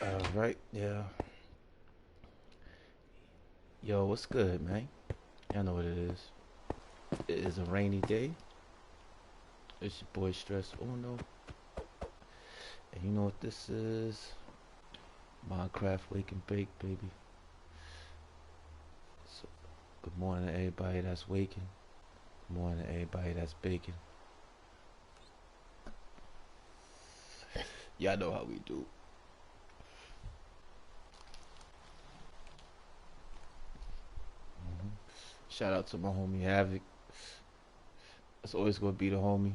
Alright, yeah. Yo, what's good, man? Y'all know what it is. It is a rainy day. It's your boy Stress Uno. And you know what this is? Minecraft Wake and Bake, baby. So, good morning to everybody that's waking. Good morning to everybody that's baking. Y'all know how we do. Shout out to my homie Havoc. It's always gonna be the homie.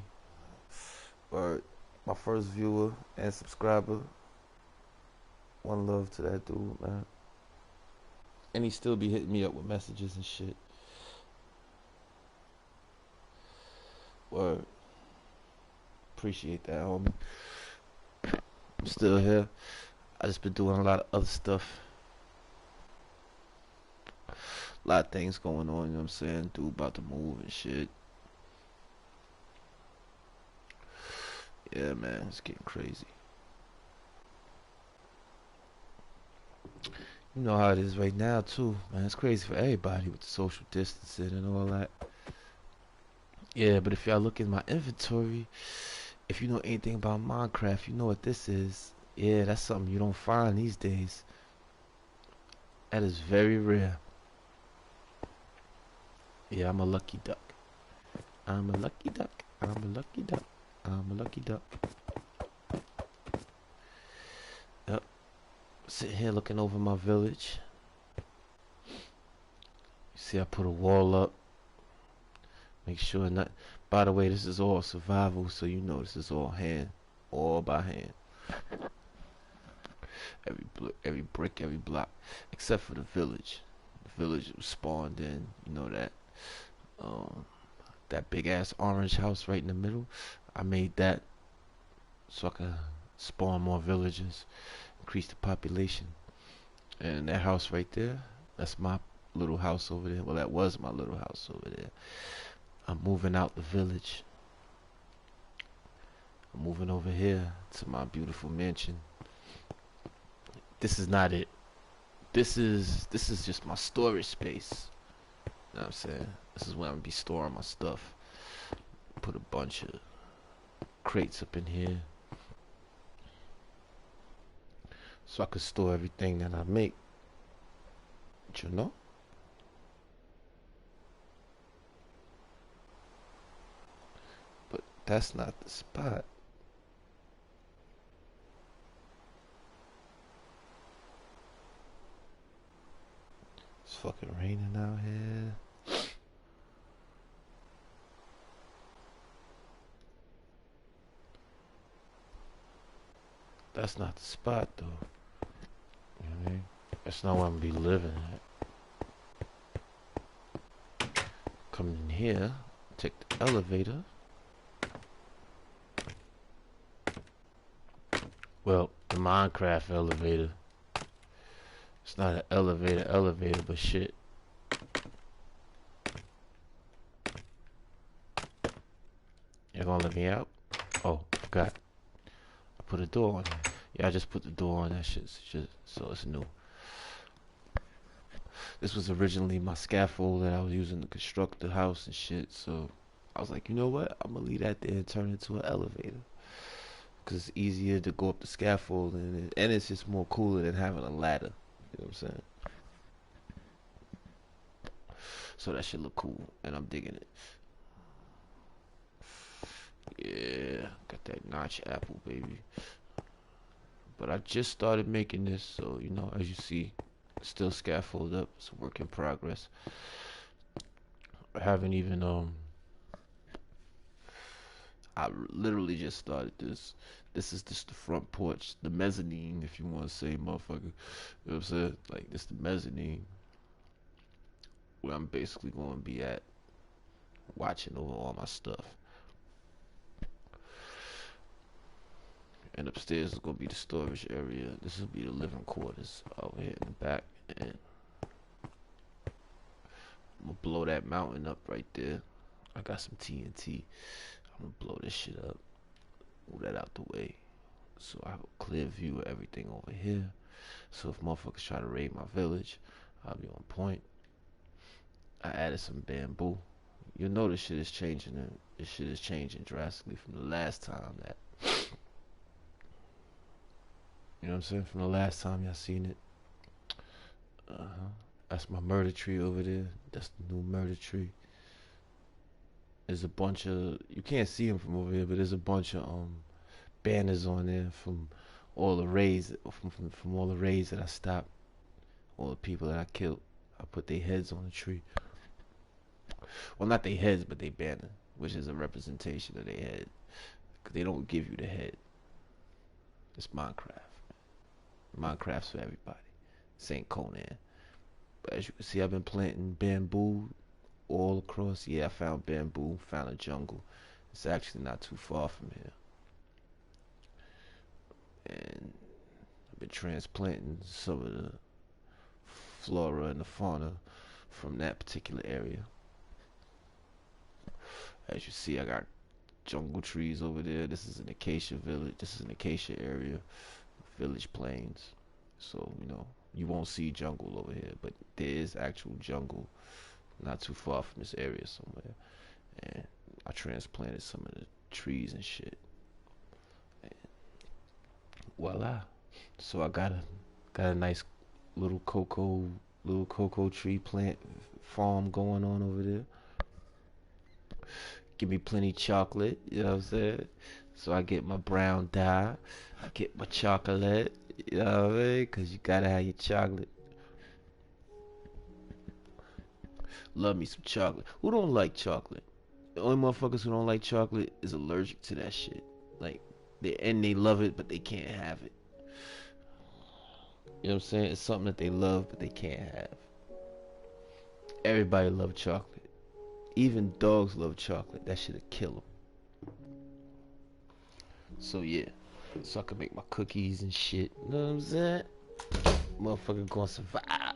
Or my first viewer and subscriber. One love to that dude, man. And he still be hitting me up with messages and shit. Word. Appreciate that, homie. I'm still here. I just been doing a lot of other stuff. A lot of things going on, you know what I'm saying? Dude about to move and shit. Yeah, man, it's getting crazy. You know how it is right now, too, man. It's crazy for everybody with the social distancing and all that. Yeah, but if y'all look in my inventory, if you know anything about Minecraft, you know what this is. Yeah, that's something you don't find these days. That is very rare. Yeah, I'm a lucky duck. I'm a lucky duck. I'm a lucky duck. I'm a lucky duck. Yep. Sitting here looking over my village. You see, I put a wall up. Make sure not. By the way, this is all survival, so you know this is all hand, all by hand. Every brick, every block, except for the village. The village was spawned in. You know that. Um, that big ass orange house right in the middle. I made that so I could spawn more villagers, increase the population. And that house right there, that's my little house over there. Well, that was my little house over there. I'm moving out the village. I'm moving over here to my beautiful mansion. This is not it. This is just my storage space. You know what I'm saying? This is where I'm gonna be storing my stuff. Put a bunch of crates up in here so I could store everything that I make. You know? But that's not the spot. It's fucking raining out here. That's not the spot though. You know what I mean? That's not where I'm gonna be living at. Come in here, take the elevator. Well, the Minecraft elevator. It's not an elevator, but shit. You're gonna let me out? Oh, forgot. I put a door on there. Yeah, I just put the door on. That shit's just so it's new. This was originally my scaffold that I was using to construct the house and shit. So I was like, you know what? I'm gonna leave that there and turn it into an elevator. Cause it's easier to go up the scaffold and it's just more cooler than having a ladder. You know what I'm saying? So that should look cool, and I'm digging it. Yeah, got that notch apple, baby. But I just started making this, so you know, as you see, still scaffold up. It's a work in progress. I haven't even I literally just started this. This is just the front porch, the mezzanine, if you want to say, motherfucker. You know what I'm saying? Like this, the mezzanine, where I'm basically going to be at, watching over all my stuff. And upstairs is gonna be the storage area. This will be the living quarters out here in the back. And I'm gonna blow that mountain up right there. I got some TNT. I'm gonna blow this shit up. Move that out the way. so I have a clear view of everything over here. So if motherfuckers try to raid my village, I'll be on point. I added some bamboo. You'll know this shit is changing. This shit is changing drastically from the last time that, you know what I'm saying? From the last time y'all seen it. That's my murder tree over there. That's the new murder tree. There's a bunch of, you can't see them from over here, but there's a bunch of banners on there from all the raids, from all the raids that I stopped, all the people that I killed. I put their heads on the tree. Well, not their heads, but their banner, which is a representation of their head. Cause they don't give you the head. It's Minecraft. Minecraft's for everybody. This ain't Conan. But as you can see, I've been planting bamboo all across. Yeah, I found bamboo, found a jungle. It's actually not too far from here. And I've been transplanting some of the flora and the fauna from that particular area. As you see, I got jungle trees over there. This is an acacia village. This is an acacia area, village plains. So, you know, you won't see jungle over here, but there is actual jungle not too far from this area somewhere. And I transplanted some of the trees and shit. And voila. So I got a nice little cocoa tree plant farm going on over there. Give me plenty chocolate, you know what I'm saying? So I get my brown dye, I get my chocolate, you know what I mean? Cause you gotta have your chocolate. Love me some chocolate. Who don't like chocolate? The only motherfuckers who don't like chocolate is allergic to that shit. Like, they love it, but they can't have it. You know what I'm saying? It's something that they love, but they can't have. Everybody loves chocolate. Even dogs love chocolate. That shit'll kill them. So yeah, so I can make my cookies and shit. You know what I'm saying? Motherfucker gonna survive.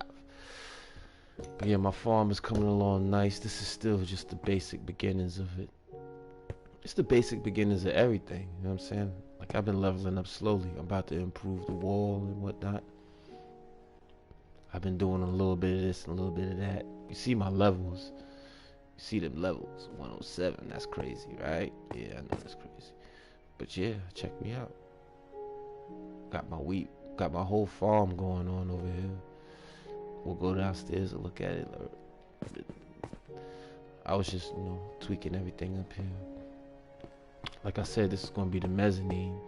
But yeah, my farm is coming along nice. This is still just the basic beginnings of it. It's the basic beginnings of everything. You know what I'm saying? Like, I've been leveling up slowly. I'm about to improve the wall and whatnot. I've been doing a little bit of this and a little bit of that. You see my levels. You see them levels. 107. That's crazy, right? Yeah, I know that's crazy. But yeah, check me out. Got my wheat. Got my whole farm going on over here. We'll go downstairs and look at it. I was just, you know, tweaking everything up here. Like I said, this is gonna be the mezzanine.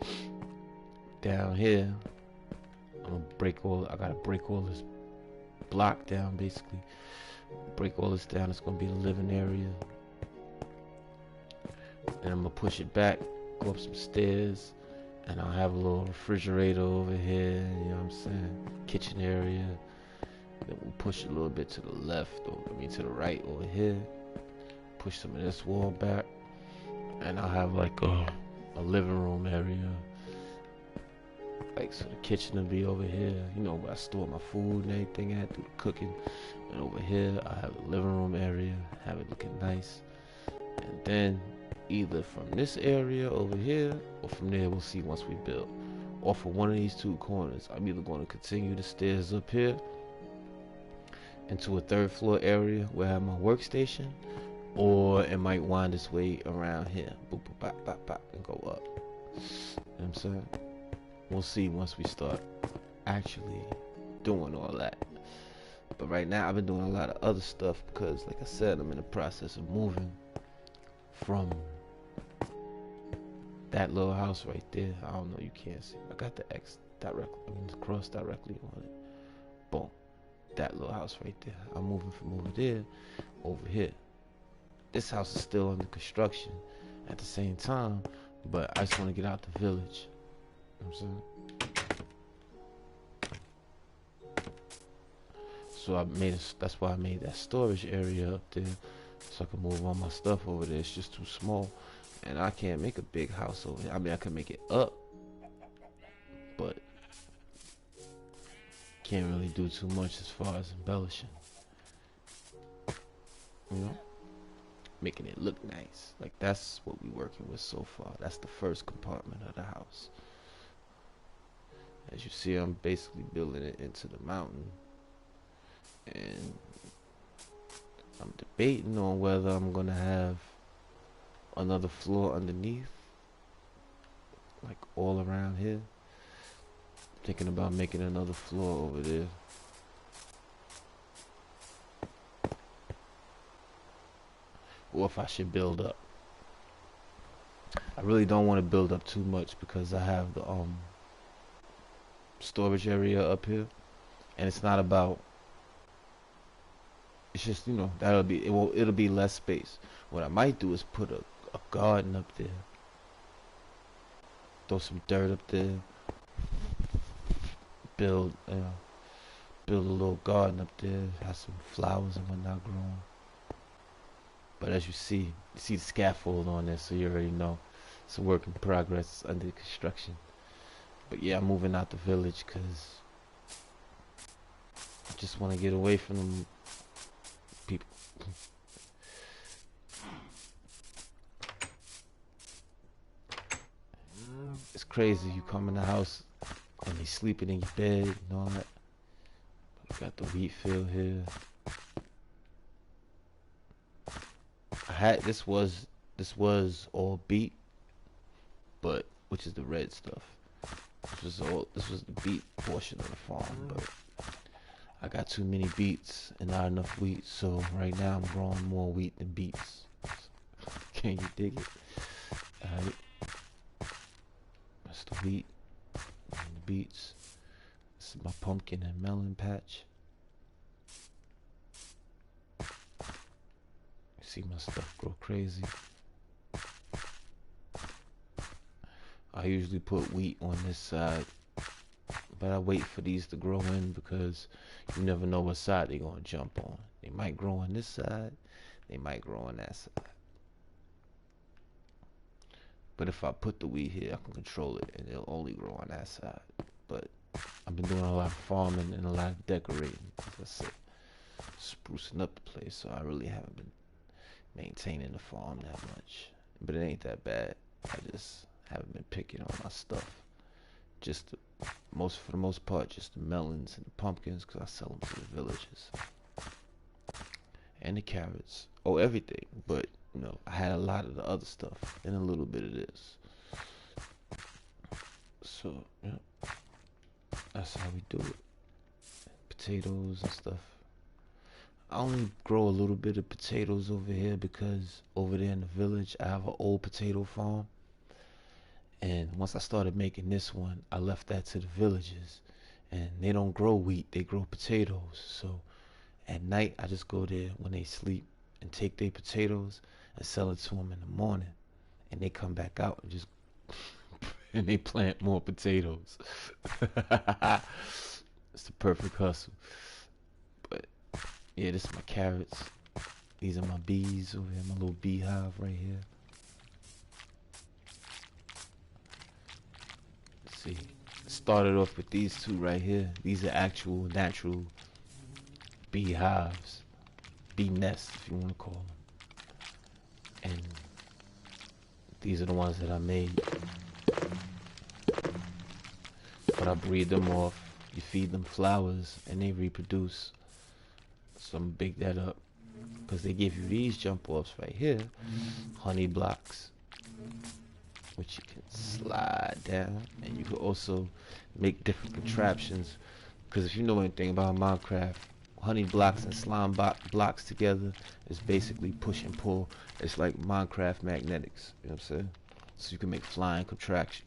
Down here, I gotta break all this block down, basically. Break all this down. It's gonna be the living area. And I'm gonna push it back, go up some stairs, and I'll have a little refrigerator over here, you know what I'm saying? Kitchen area. Then we'll push a little bit to the left, or to the right over here. Push some of this wall back. And I'll have like a living room area. Like, so the kitchen will be over here, you know, where I store my food and everything at, do the cooking. And over here, I have a living room area, have it looking nice. And then, either from this area over here, or from there, we'll see once we build. Or for one of these two corners, I'm either going to continue the stairs up here into a third floor area where I have my workstation, or it might wind its way around here, boop, boop, bop, bop, bop, and go up. You know what I'm saying? We'll see once we start actually doing all that. But right now, I've been doing a lot of other stuff because, like I said, I'm in the process of moving from that little house right there. I don't know, you can't see. I got the X directly, the cross directly on it. Boom. That little house right there. I'm moving from over there over here. This house is still under construction at the same time, but I just want to get out the village. You know what I'm saying? So that's why I made that storage area up there, so I can move all my stuff over there. It's just too small, and I can't make a big house over here. I mean, I can make it up, but can't really do too much as far as embellishing. You know? Making it look nice. Like, that's what we're working with so far. That's the first compartment of the house. As you see, I'm basically building it into the mountain, and I'm debating on whether I'm gonna have another floor underneath, like all around here. Thinking about making another floor over there. Or if I should build up. I really don't want to build up too much because I have the storage area up here, and it's not about. It's just, you know, it'll be less space. What I might do is put a garden up there. Throw some dirt up there. Build build a little garden up there. Have some flowers and whatnot growing. But as you see the scaffold on there, so you already know it's a work in progress. It's under construction. But yeah, I'm moving out the village because I just want to get away from them people. It's crazy. You come in the house and they sleeping in your bed and all that. You got the wheat field here. This was all beet, but which is the red stuff. This was the beet portion of the farm, but I got too many beets and not enough wheat, so right now I'm growing more wheat than beets. Can you dig it? Alright. That's the wheat and the beets. This is my pumpkin and melon patch. See my stuff grow crazy. I usually put wheat on this side, but I wait for these to grow in because you never know what side they're gonna jump on. They might grow on this side, they might grow on that side. But if I put the wheat here, I can control it and it'll only grow on that side. But I've been doing a lot of farming and a lot of decorating, as I said, sprucing up the place, so I really haven't been maintaining the farm that much. But it ain't that bad. I just haven't been picking on my stuff. For the most part, just the melons and the pumpkins, because I sell them to the villagers. And the carrots. Oh, everything. But, you know, I had a lot of the other stuff and a little bit of this. So, yeah. That's how we do it. Potatoes and stuff. I only grow a little bit of potatoes over here because over there in the village I have an old potato farm, and once I started making this one I left that to the villagers, and they don't grow wheat, they grow potatoes. So at night I just go there when they sleep and take their potatoes and sell it to them in the morning, and they come back out and just and they plant more potatoes. It's the perfect hustle. Yeah, this is my carrots. These are my bees over here, my little beehive right here. Let's see. Started off with these two right here. These are actual, natural beehives. Bee nests, if you want to call them. And these are the ones that I made. But I breed them off. You feed them flowers and they reproduce. So I'm gonna big that up because they give you these jump offs right here, honey blocks, which you can slide down, and you can also make different contraptions. Because if you know anything about Minecraft, honey blocks and slime blocks together is basically push and pull. It's like Minecraft magnetics. You know what I'm saying? So you can make flying contraptions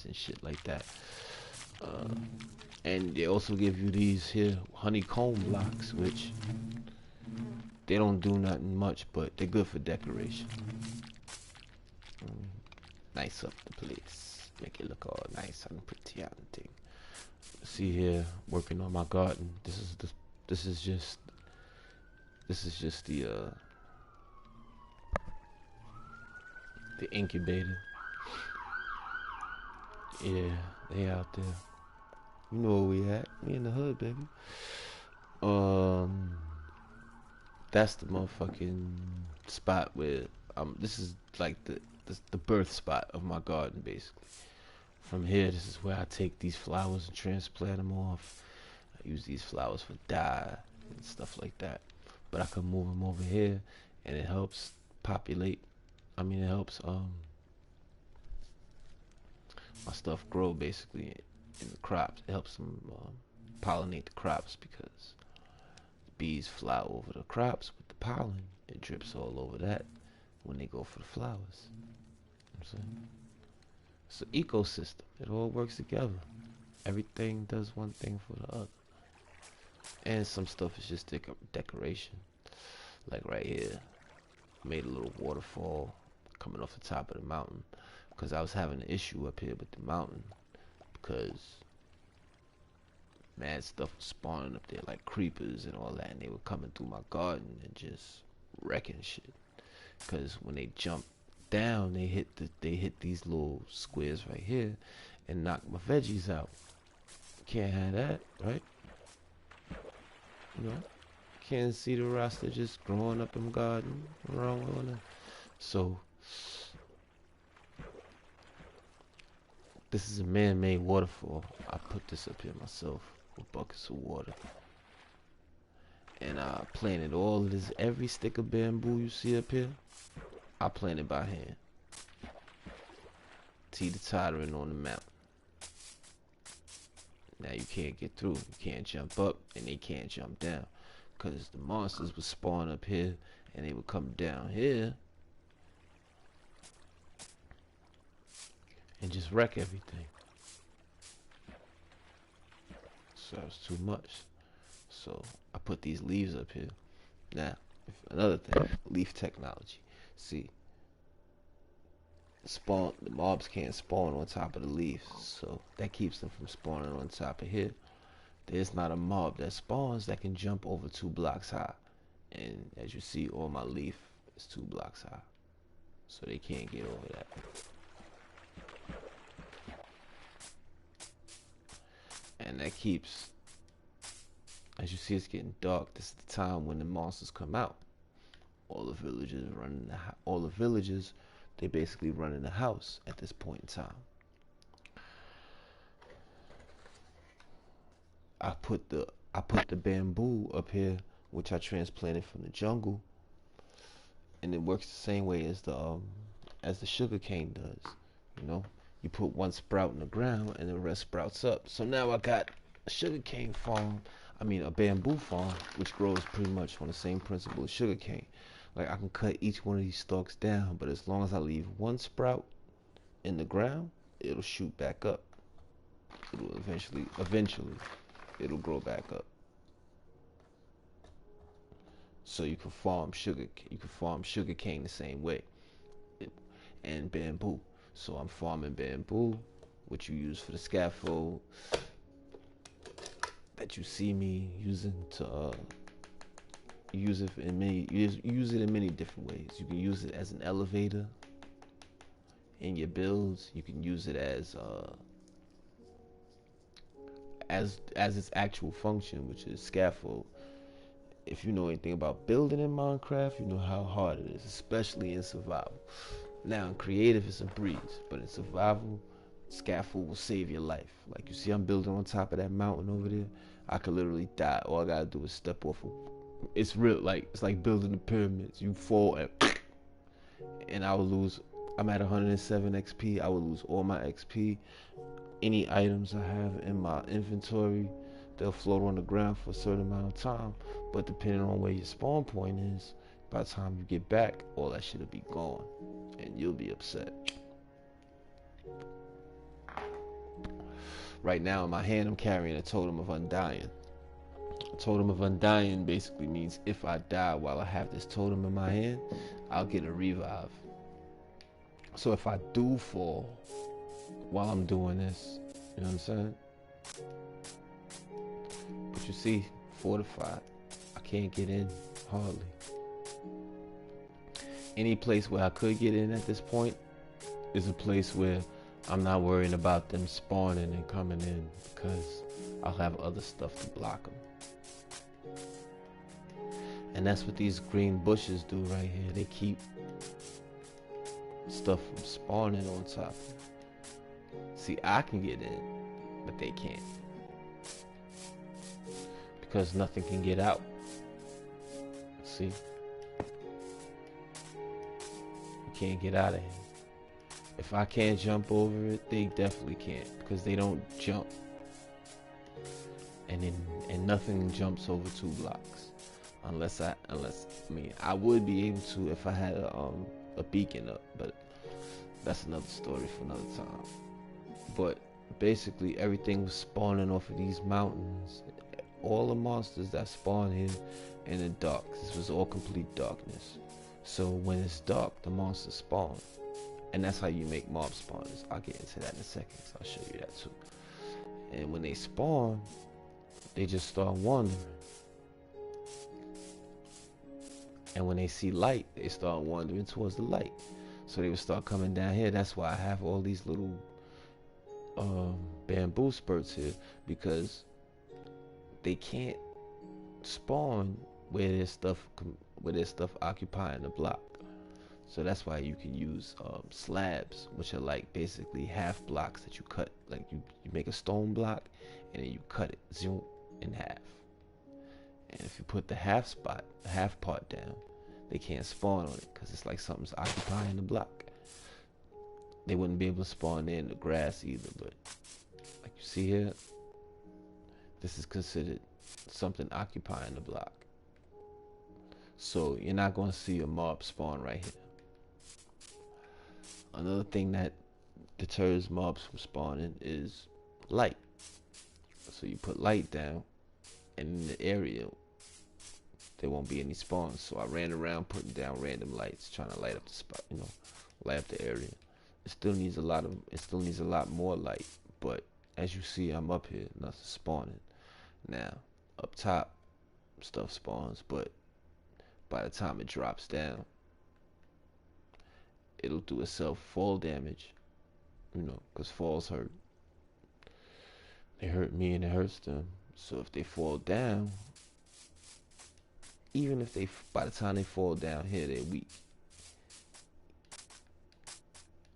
and shit like that. And they also give you these here honeycomb blocks, which they don't do nothing much, but they're good for decoration. Nice up the place, make it look all nice and pretty and thing. See here, working on my garden. This is just the incubator. Yeah, they out there. You know where we at? We in the hood, baby. That's the motherfucking spot where this is like the birth spot of my garden, basically. From here, this is where I take these flowers and transplant them off. I use these flowers for dye and stuff like that. But I can move them over here, and it helps populate. I mean, it helps my stuff grow basically in the crops. It helps them pollinate the crops because the bees fly over the crops with the pollen. It drips all over that when they go for the flowers. You know what I'm saying? It's an ecosystem. It all works together. Everything does one thing for the other. And some stuff is just decoration. Like right here, I made a little waterfall coming off the top of the mountain because I was having an issue up here with the mountain because mad stuff was spawning up there like creepers and all that, and they were coming through my garden and just wrecking shit. Because when they jump down, they hit these little squares right here and knock my veggies out. Can't have that, right? You know, can't see the roster just growing up in the garden. What's wrong with that? So this is a man-made waterfall. I put this up here myself with buckets of water. And I planted all of this, every stick of bamboo you see up here, I planted by hand. Teeter-tottering on the mountain. Now you can't get through. You can't jump up and they can't jump down. Because the monsters would spawn up here and they would come down here and just wreck everything. So it's too much. So I put these leaves up here. Now, another thing, leaf technology. See, the mobs can't spawn on top of the leaves, so that keeps them from spawning on top of here. There's not a mob that spawns that can jump over 2 blocks high. And as you see, all my leaf is 2 blocks high. So they can't get over that. And that keeps, as you see, it's getting dark. This is the time when the monsters come out. All the villagers they basically run in the house at this point in time. I put the bamboo up here, which I transplanted from the jungle, and it works the same way as the sugar cane does. You know, you put one sprout in the ground and the rest sprouts up. So now I got a sugar cane farm. I mean a bamboo farm, which grows pretty much on the same principle as sugar cane. Like I can cut each one of these stalks down, but as long as I leave one sprout in the ground, it'll shoot back up. It'll eventually, it'll grow back up. So you can farm sugar cane the same way, and bamboo. So I'm farming bamboo, which you use for the scaffold that you see me using to use it in many different ways. You can use it as an elevator in your builds. You can use it as its actual function, which is scaffold. If you know anything about building in Minecraft, you know how hard it is, especially in survival. Now in creative it's a breeze, but in survival, scaffold will save your life. Like you see, I'm building on top of that mountain over there. I could literally die. All I gotta do is step off. It's real, like it's like building the pyramids. You fall and I will lose. I'm at 107 XP. I will lose all my XP. Any items I have in my inventory, they'll float on the ground for a certain amount of time. But depending on where your spawn point is, by the time you get back, all that shit will be gone, and you'll be upset. Right now in my hand, I'm carrying a totem of undying. A totem of undying basically means if I die while I have this totem in my hand, I'll get a revive. So if I do fall while I'm doing this, you know what I'm saying? But you see, fortified, I can't get in hardly. Any place where I could get in at this point is a place where I'm not worrying about them spawning and coming in, because I'll have other stuff to block them. And that's what these green bushes do right here. They keep stuff from spawning on top. See, I can get in, but they can't because nothing can get out. See, you can't get out of here. If I can't jump over it, they definitely can't because they don't jump, and nothing jumps over 2 blocks unless I mean I would be able to if I had a beacon up, but that's another story for another time. But basically everything was spawning off of these mountains. All the monsters that spawn here in the dark. This was all complete darkness. So when it's dark, the monsters spawn. And that's how you make mob spawners. I'll get into that in a second, so I'll show you that too. And when they spawn, they just start wandering. And when they see light, they start wandering towards the light. So they would start coming down here. That's why I have all these little bamboo spurts here, because they can't spawn where there's stuff occupying the block. So that's why you can use slabs, which are like basically half blocks that you cut. Like you make a stone block and then you cut it, zoom, in half. And if you put the half part down, they can't spawn on it because it's like something's occupying the block. They wouldn't be able to spawn in the grass either, but like you see here, this is considered something occupying the block. So you're not going to see a mob spawn right here. Another thing that deters mobs from spawning is light. So you put light down, and in the area there won't be any spawns. So I ran around putting down random lights, trying to light up the spot, light up the area. It still needs a lot more light, but as you see, I'm up here, nothing spawning. Now, up top, stuff spawns, but by the time it drops down, it'll do itself fall damage, because falls hurt. They hurt me and it hurts them. So if they fall down, even if by the time they fall down here, they're weak.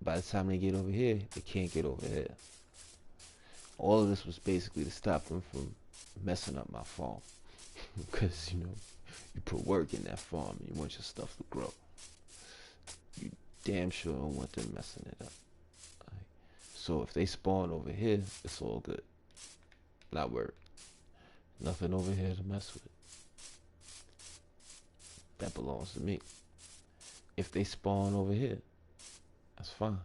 By the time they get over here, they can't get over here. All of this was basically to stop them from messing up my farm. Because, you put work in that farm, you want your stuff to grow. You damn sure don't want them messing it up. Right? So if they spawn over here, it's all good. Not worried. Nothing over here to mess with. That belongs to me. If they spawn over here, that's fine.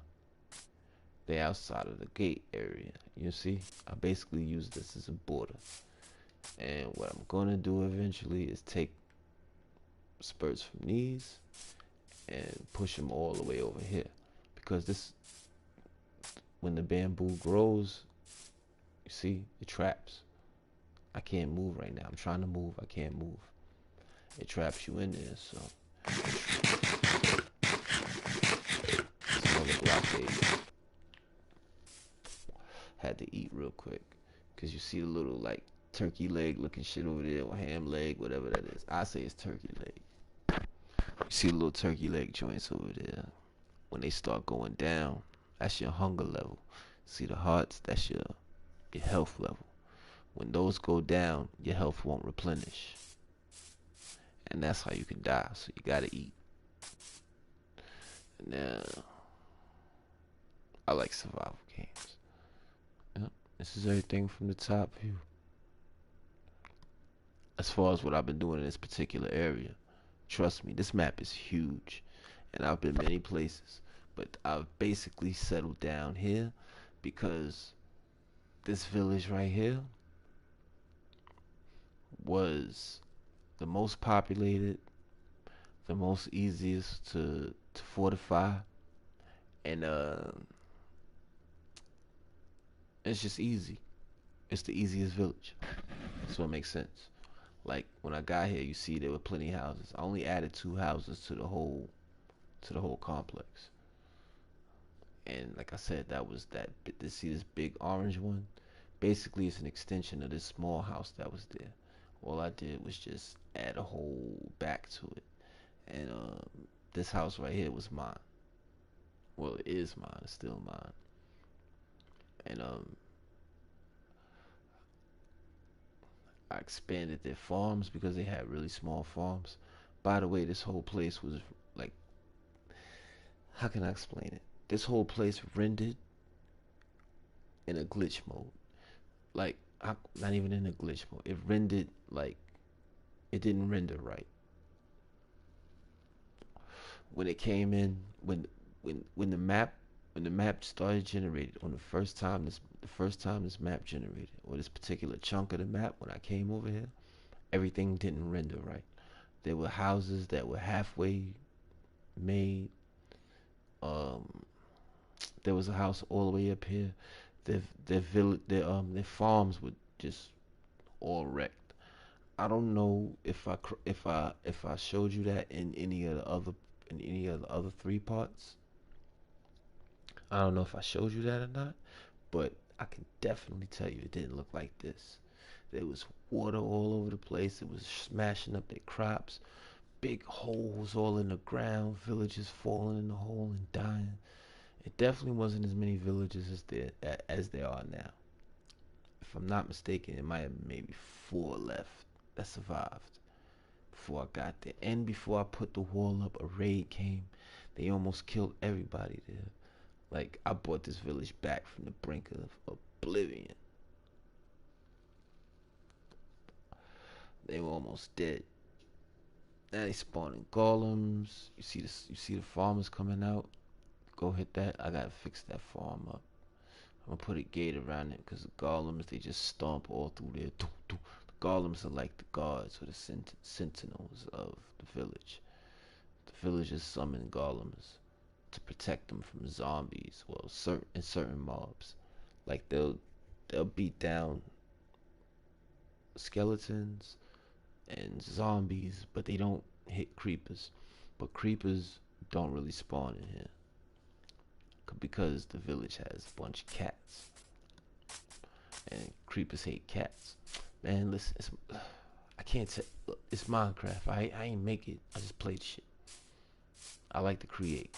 They outside of the gate area. You see, I basically use this as a border. And what I'm gonna do eventually is take spurts from these and push them all the way over here, because when the bamboo grows, you see, it traps. I can't move right now. I'm trying to move. I can't move. It traps you in there, so. It's another blockade. Had to eat real quick, because you see the little, like, turkey leg looking shit over there, or ham leg, whatever that is. I say it's turkey leg. You see the little turkey leg joints over there. When they start going down, that's your hunger level. See the hearts? That's your health level. When those go down, your health won't replenish. And that's how you can die. So you gotta eat. Now, I like survival games. Yep. This is everything from the top view. As far as what I've been doing in this particular area, trust me, this map is huge. And I've been many places. But I've basically settled down here because this village right here was the most populated, the most easiest to fortify, and it's just easy. It's the easiest village, so it makes sense. Like when I got here, you see there were plenty of houses. I only added 2 houses to the whole complex, and like I said, that was that. See this big orange one? Basically, it's an extension of this small house that was there. All I did was just add a whole back to it. And this house right here was mine. Well, it is mine. It's still mine. and I expanded their farms because they had really small farms. By the way, this whole place was like, how can I explain it? This whole place rendered in a glitch mode. Like, not even in a glitch mode. It rendered like it didn't render right when it came in. When the map started generated on the first time this map generated, or this particular chunk of the map, when I came over here, everything didn't render right. There were houses that were halfway made. Um, there was a house all the way up here. Their farms were just all wrecked. I don't know if I showed you that in any of the other three parts. I don't know if I showed you that or not, but I can definitely tell you it didn't look like this. There was water all over the place. It was smashing up their crops. Big holes all in the ground. Villagers falling in the hole and dying. It definitely wasn't as many villages as there are now. If I'm not mistaken, it might have maybe 4 left that survived before I got there. And before I put the wall up, a raid came. They almost killed everybody there. Like, I brought this village back from the brink of oblivion. They were almost dead. Now they spawning golems. You see the farmers coming out. Go hit that. I gotta fix that farm up. I'm gonna put a gate around it because the golems, they just stomp all through there. The golems are like the guards or the sentinels of the village. The villagers summon golems to protect them from zombies. Well, certain mobs, like they'll beat down skeletons and zombies, but they don't hit creepers. But creepers don't really spawn in here because the village has a bunch of cats, and creepers hate cats. Man, listen, I can't say it's Minecraft. I ain't make it. I just played shit. I like to create.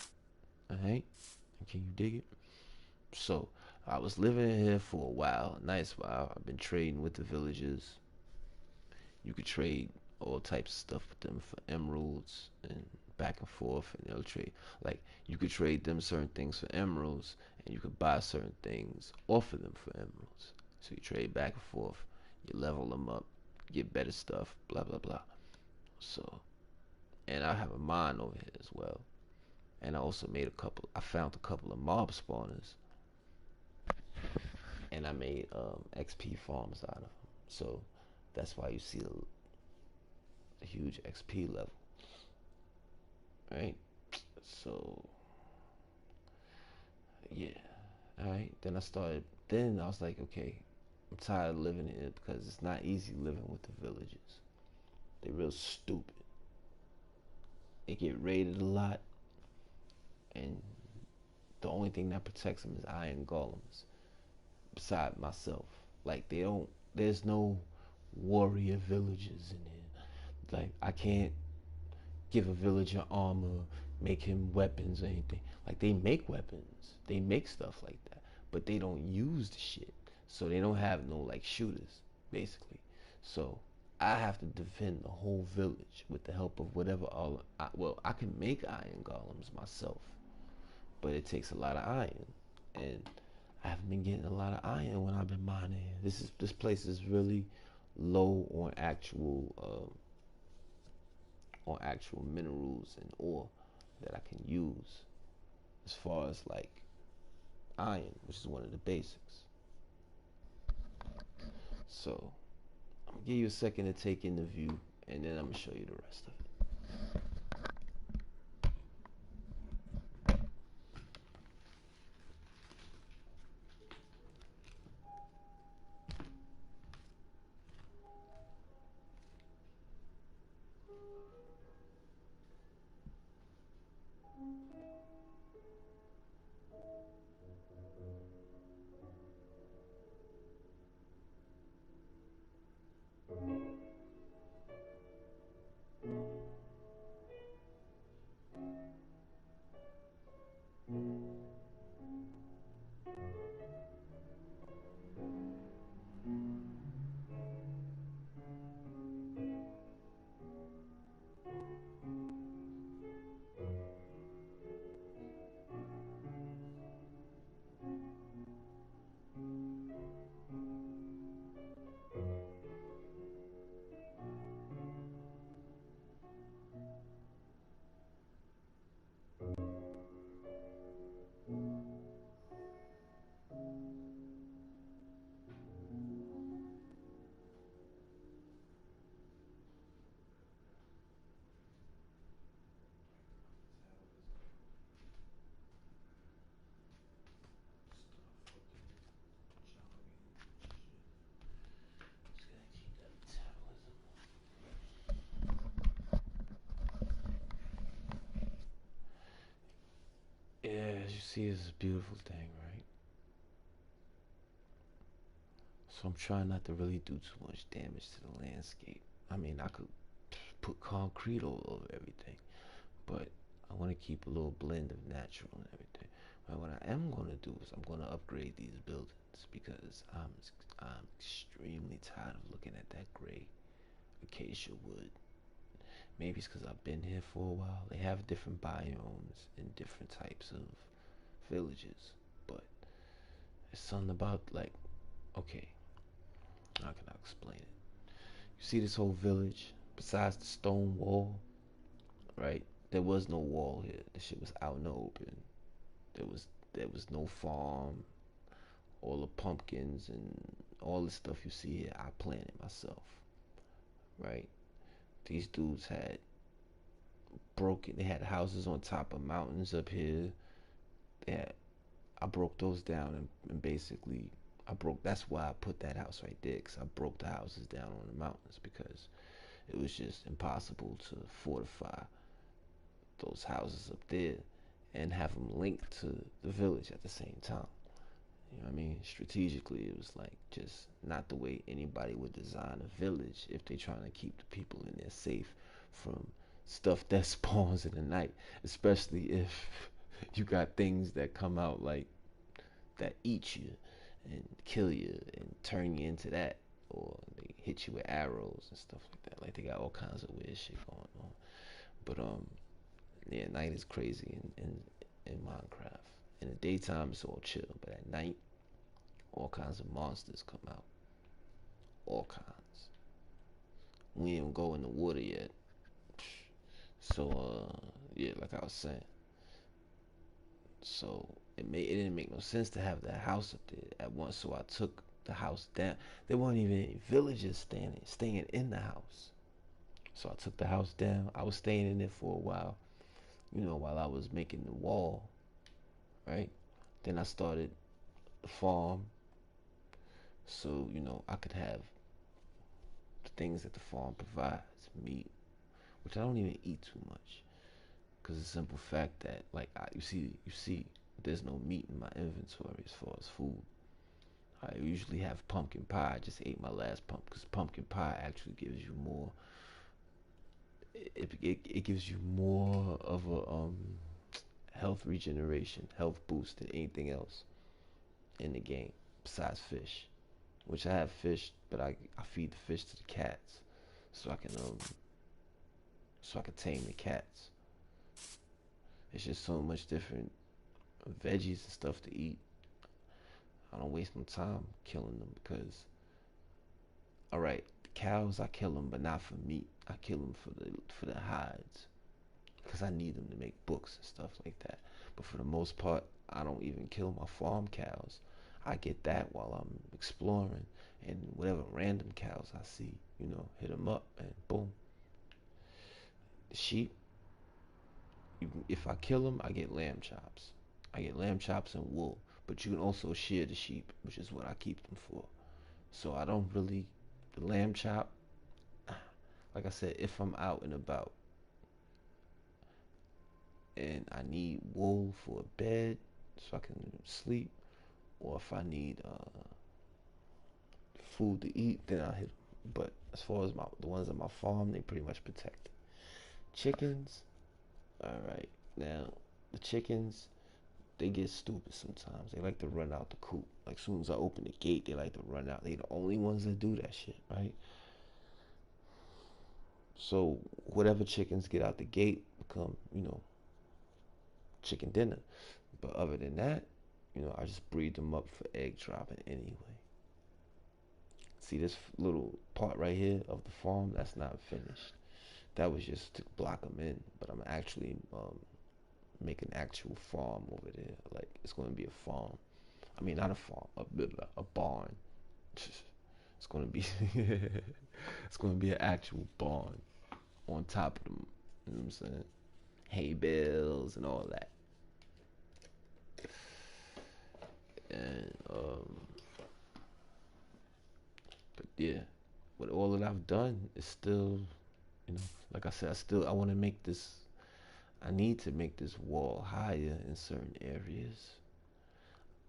Alright? Can you dig it? So I was living in here for a while, a nice while. I've been trading with the villagers. You could trade all types of stuff with them for emeralds and back and forth, and they'll trade. Like, you could trade them certain things for emeralds, and you could buy certain things off of them for emeralds. So you trade back and forth, you level them up, get better stuff, blah blah blah. So, and I have a mine over here as well. And I also made I found a couple of mob spawners, and I made XP farms out of them. So that's why you see a huge XP level, right? So yeah, all right. Then I was like, okay, I'm tired of living here because it's not easy living with the villagers. They're real stupid. They get raided a lot, and the only thing that protects them is iron golems. Beside myself, like there's no warrior villagers in here. Like, I can't give a villager armor, make him weapons or anything. Like, they make weapons, they make stuff like that, but they don't use the shit. So they don't have no like shooters, basically. So I have to defend the whole village with the help of whatever well, I can make iron golems myself, but it takes a lot of iron, and I haven't been getting a lot of iron when I've been mining. This place is really low on actual minerals and ore that I can use as far as like iron, which is one of the basics. So I'm gonna give you a second to take in the view, and then I'm gonna show you the rest of it. see this beautiful thing, right? So I'm trying not to really do too much damage to the landscape. I mean, I could put concrete all over everything, but I want to keep a little blend of natural and everything. But what I am going to do is I'm going to upgrade these buildings because I'm extremely tired of looking at that gray acacia wood. Maybe it's because I've been here for a while. They have different biomes and different types of villages, but it's something about like, okay, how can I explain it? You see this whole village, besides the stone wall, right? There was no wall here. The shit was out in the open. There was no farm. All the pumpkins and all the stuff you see here, I planted myself, right? These dudes had broken. They had houses on top of mountains up here. They had, I broke those down and basically I broke. That's why I put that house right there, because I broke the houses down on the mountains because it was just impossible to fortify those houses up there and have them linked to the village at the same time. You know what I mean? Strategically, it was like just not the way anybody would design a village if they're trying to keep the people in there safe from stuff that spawns in the night, especially if you got things that come out like that eat you and kill you and turn you into that, or they hit you with arrows and stuff like that. Like they got all kinds of weird shit going on. But yeah, night is crazy in Minecraft. In the daytime, it's all chill, but at night, all kinds of monsters come out. All kinds. We ain't even go in the water yet. So, yeah, like I was saying. So, it didn't make no sense to have that house up there at once, so I took the house down. There weren't even any villagers staying in the house. So I took the house down. I was staying in it for a while, while I was making the wall, right? Then I started the farm, so, I could have the things that the farm provides, meat, which I don't even eat too much, because the simple fact that like you see, there's no meat in my inventory as far as food. I usually have pumpkin pie. I just ate my last pumpkin because pumpkin pie actually gives you more. It gives you more of a health regeneration, health boost than anything else in the game besides fish. Which I have fish, but I feed the fish to the cats so I can tame the cats. It's just so much different veggies and stuff to eat. I don't waste no time killing them because, all right, the cows I kill them, but not for meat. I kill them for the hides because I need them to make books and stuff like that. But for the most part, I don't even kill my farm cows. I get that while I'm exploring, and whatever random cows I see, hit them up and boom. The sheep, if I kill them, I get lamb chops. I get lamb chops and wool, but you can also shear the sheep, which is what I keep them for. So I don't really, the lamb chop, like I said, if I'm out and about and I need wool for a bed so I can sleep, or if I need food to eat, then I hit them. But as far as the ones on my farm, they pretty much protected. Chickens, all right. Now the chickens, they get stupid sometimes. They like to run out the coop. Like, as soon as I open the gate, they like to run out. They the only ones that do that shit, right? So whatever chickens get out the gate become, chicken dinner. But other than that, I just breed them up for egg dropping anyway. See this little part right here of the farm? That's not finished. That was just to block them in. But I'm actually make an actual farm over there. Like, it's going to be a farm. I mean, not a farm, a barn. It's going to be it's going to be an actual barn on top of them. You know what I'm saying? Hay bales and all that. And but yeah, with all that I've done, it's still, like I said, I want to make this. I need to make this wall higher in certain areas.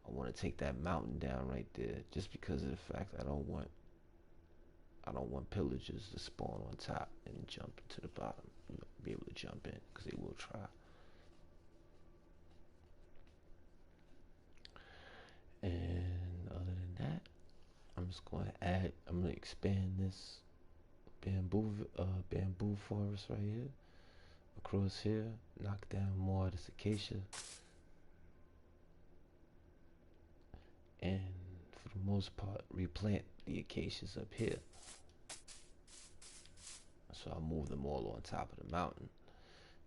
I want to take that mountain down right there, just because of the fact I don't want pillagers to spawn on top and jump to the bottom. Be able to jump in, because they will try. And other than that, I'm just going to I'm going to expand this bamboo forest right here, across here, knock down more of this acacia, and for the most part, replant the acacias up here. So I'll move them all on top of the mountain,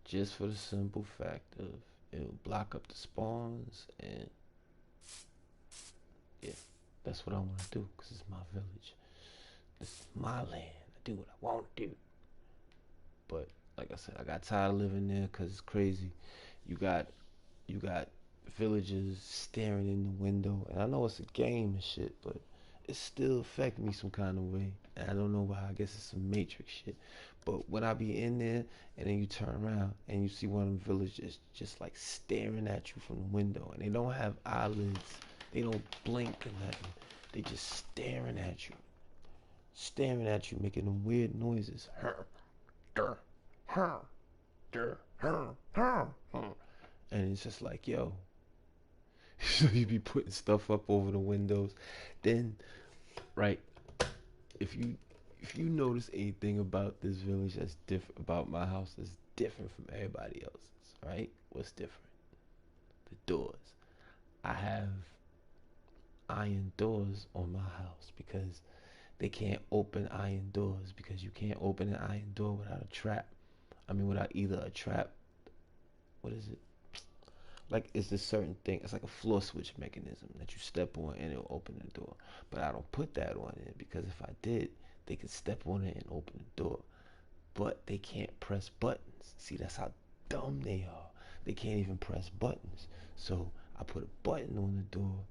just for the simple fact of it'll block up the spawns, and yeah, that's what I want to do, because it's my village. This is my land. I do what I want to do. But like I said, I got tired of living there, because it's crazy. You got villagers staring in the window, and I know it's a game and shit, but it still affect me some kind of way. And I don't know why. I guess it's some Matrix shit. But when I be in there, and then you turn around and you see one of them villagers just like staring at you from the window, and they don't have eyelids, they don't blink or nothing. They just staring at you, making them weird noises. And it's just like, yo. So you be putting stuff up over the windows. Then, right, if you notice anything about this village that's different, about my house that's different from everybody else's, right? What's different? The doors. I have iron doors on my house, because they can't open iron doors, because you can't open an iron door without a trap. I mean, without either a trap. What is it? Like, it's this certain thing. It's like a floor switch mechanism that you step on and it'll open the door. But I don't put that on it, because if I did, they could step on it and open the door. But they can't press buttons. See, that's how dumb they are. They can't even press buttons. So I put a button on the door.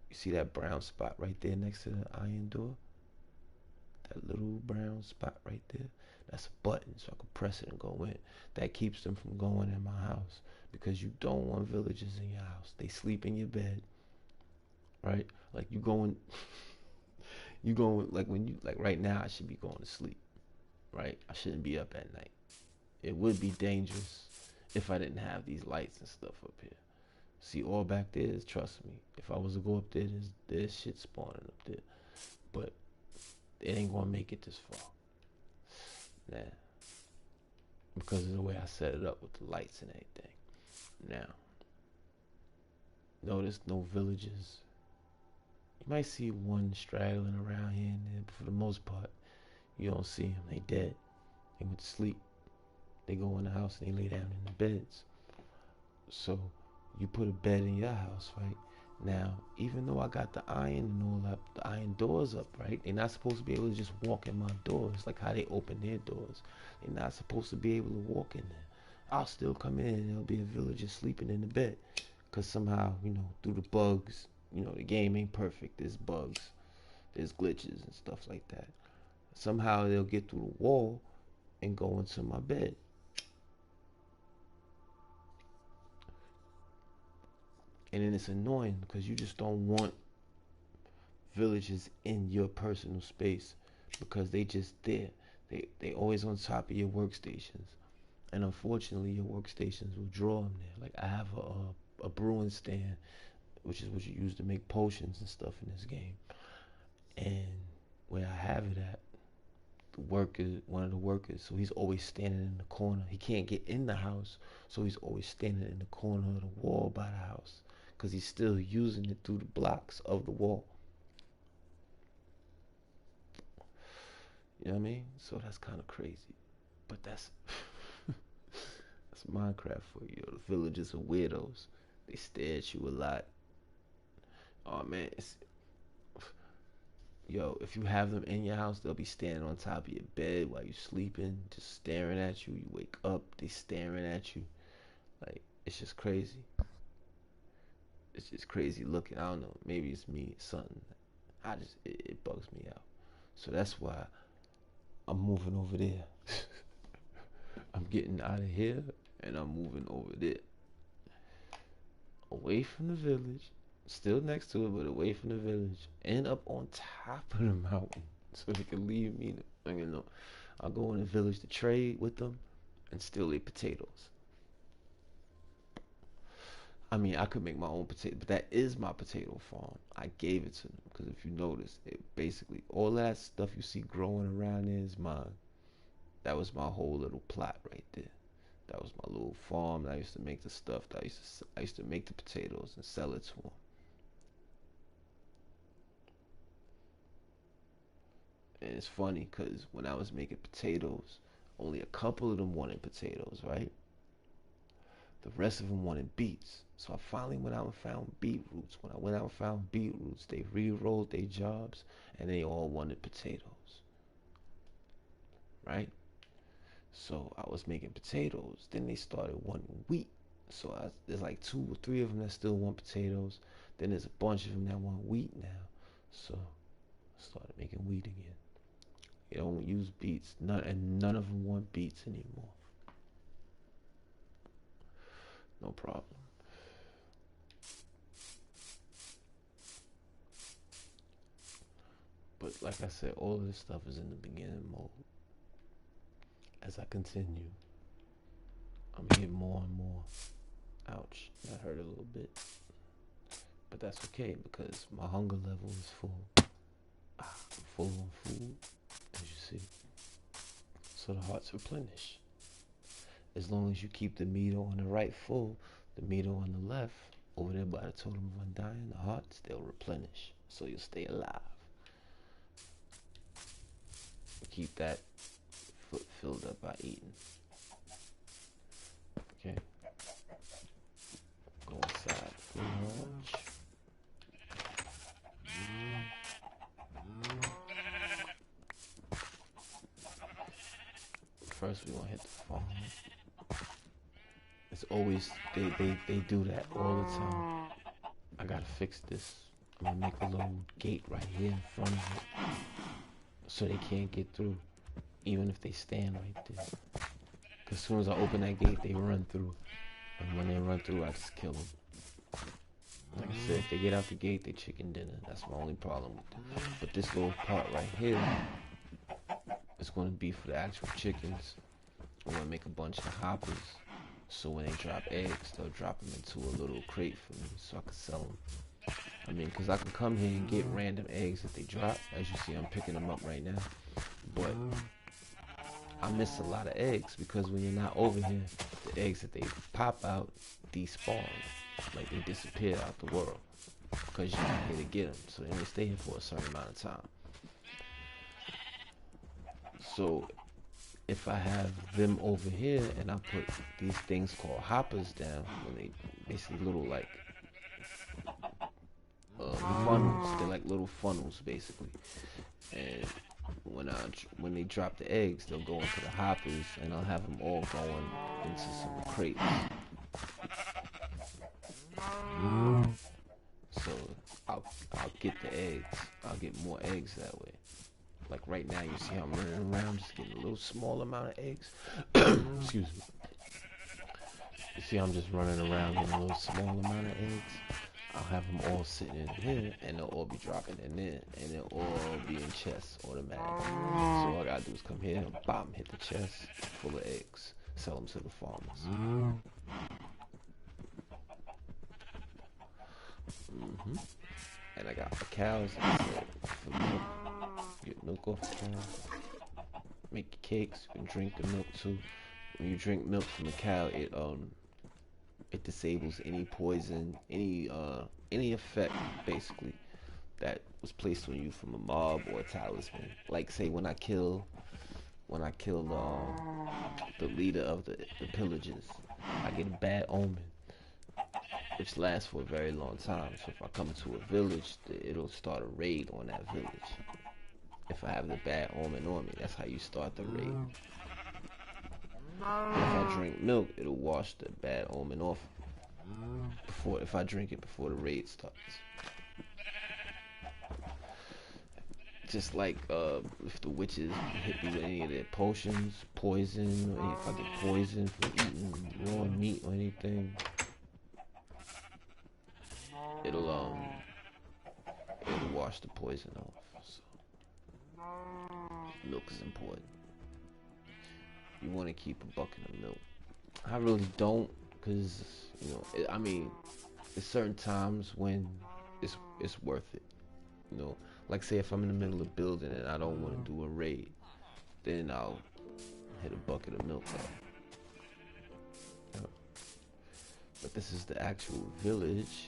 You see that brown spot right there next to the iron door? That little brown spot right there? That's a button, so I can press it and go in. That keeps them from going in my house, because you don't want villagers in your house. They sleep in your bed, right? Like you going, like when you, like right now I should be going to sleep, right? I shouldn't be up at night. It would be dangerous if I didn't have these lights and stuff up here. See, all back there is, trust me, if I was to go up there, there's shit spawning up there. But it ain't gonna make it this far. Nah. Because of the way I set it up with the lights and everything. Now, notice no villages. You might see one straggling around here and there, but for the most part, you don't see them. They dead. They went to sleep. They go in the house and they lay down in the beds. So, you put a bed in your house, right? Now, even though I got the iron and all that, the iron doors up, right? They're not supposed to be able to just walk in my doors like how they open their doors. They're not supposed to be able to walk in there. I'll still come in and there'll be a villager sleeping in the bed. Because somehow, through the bugs, the game ain't perfect. There's bugs, there's glitches and stuff like that. Somehow they'll get through the wall and go into my bed. And then it's annoying, because you just don't want villages in your personal space, because they just there. They always on top of your workstations. And unfortunately, your workstations will draw them there. Like, I have a brewing stand, which is what you use to make potions and stuff in this game. And where I have it at, one of the workers, so he's always standing in the corner. He can't get in the house, so he's always standing in the corner of the wall by the house, because he's still using it through the blocks of the wall. You know what I mean? So that's kind of crazy. But that's that's Minecraft for you. The villagers are weirdos. They stare at you a lot. Oh man, if you have them in your house, they'll be standing on top of your bed while you're sleeping, just staring at you. You wake up, they staring at you. Like, it's just crazy. It's just crazy looking. I don't know. Maybe it's me, it's something. It bugs me out. So that's why I'm moving over there. I'm getting out of here and I'm moving over there, away from the village, still next to it, but away from the village, and up on top of the mountain, so they can leave me. You know, I'll go in the village to trade with them, and still eat potatoes. I mean, I could make my own potato, but that is my potato farm. I gave it to them because if you notice, it basically all that stuff you see growing around there is mine. That was my whole little plot right there. That was my little farm. That I used to make the stuff. I used to make the potatoes and sell it to them. And it's funny because when I was making potatoes, only a couple of them wanted potatoes, right? The rest of them wanted beets. So I finally went out and found beetroots. When I went out and found beetroots, they re-rolled their jobs and they all wanted potatoes, right? So I was making potatoes. Then they started wanting wheat. So there's like 2 or 3 of them that still want potatoes. Then there's a bunch of them that want wheat now. So I started making wheat again. They don't use beets. None of them want beets anymore. No problem. But like I said, all of this stuff is in the beginning mode. As I continue, I'm getting more and more. Ouch, that hurt a little bit. But that's okay because my hunger level is full. I'm full on food, as you see. So the heart's replenished. As long as you keep the meter on the right full, the meter on the left, over there by the totem of undying, the hearts, they'll replenish. So you'll stay alive. Keep that foot filled up by eating. Okay. Go inside the lodge. First we gonna hit the farm. It's always they do that all the time. I gotta fix this. I'm gonna make a little gate right here in front of it so they can't get through, even if they stand right there. Cause as soon as I open that gate, they run through, and when they run through, I just kill them. Like I said, if they get out the gate, they chicken dinner. That's my only problem with them. But this little part right here is going to be for the actual chickens. I'm going to make a bunch of hoppers. So when they drop eggs, they'll drop them into a little crate for me so I can sell them. I mean, because I can come here and get random eggs that they drop. As you see, I'm picking them up right now. But I miss a lot of eggs because when you're not over here, the eggs that they pop out despawn. Like they disappear out the world because you're not here to get them. So they only stay here for a certain amount of time. So if I have them over here and I put these things called hoppers down, when they basically little like funnels, they're like little funnels basically. And when they drop the eggs, they'll go into the hoppers, and I'll have them all going into some crates. So I'll get the eggs. I'll get more eggs that way. Like right now, you see how I'm running around, just getting a little small amount of eggs. Excuse me. You see I'm just running around getting a little small amount of eggs. I'll have them all sitting in here, and they'll all be dropping in there, and they'll all be in chests automatically. So all I gotta do is come here and bam, hit the chest full of eggs. Sell them to the farmers. And I got my cows for milk. Get milk off the cow. Make your cakes. You can drink the milk too. When you drink milk from a cow, it disables any poison, any effect basically that was placed on you from a mob or a talisman. Like say when I killed the leader of the pillagers, I get a bad omen, which lasts for a very long time. So if I come into a village, it'll start a raid on that village. If I have the bad omen on me, that's how you start the raid. If I drink milk, it'll wash the bad omen off if I drink it before the raid starts. Just like if the witches hit me with any of their potions, poison, or if I get poisoned from eating raw meat or anything, it'll wash the poison off. So milk is important. You want to keep a bucket of milk. I really don't, cause I mean, there's certain times when it's worth it. Like say if I'm in the middle of building and I don't want to do a raid, then I'll hit a bucket of milk up. But this is the actual village.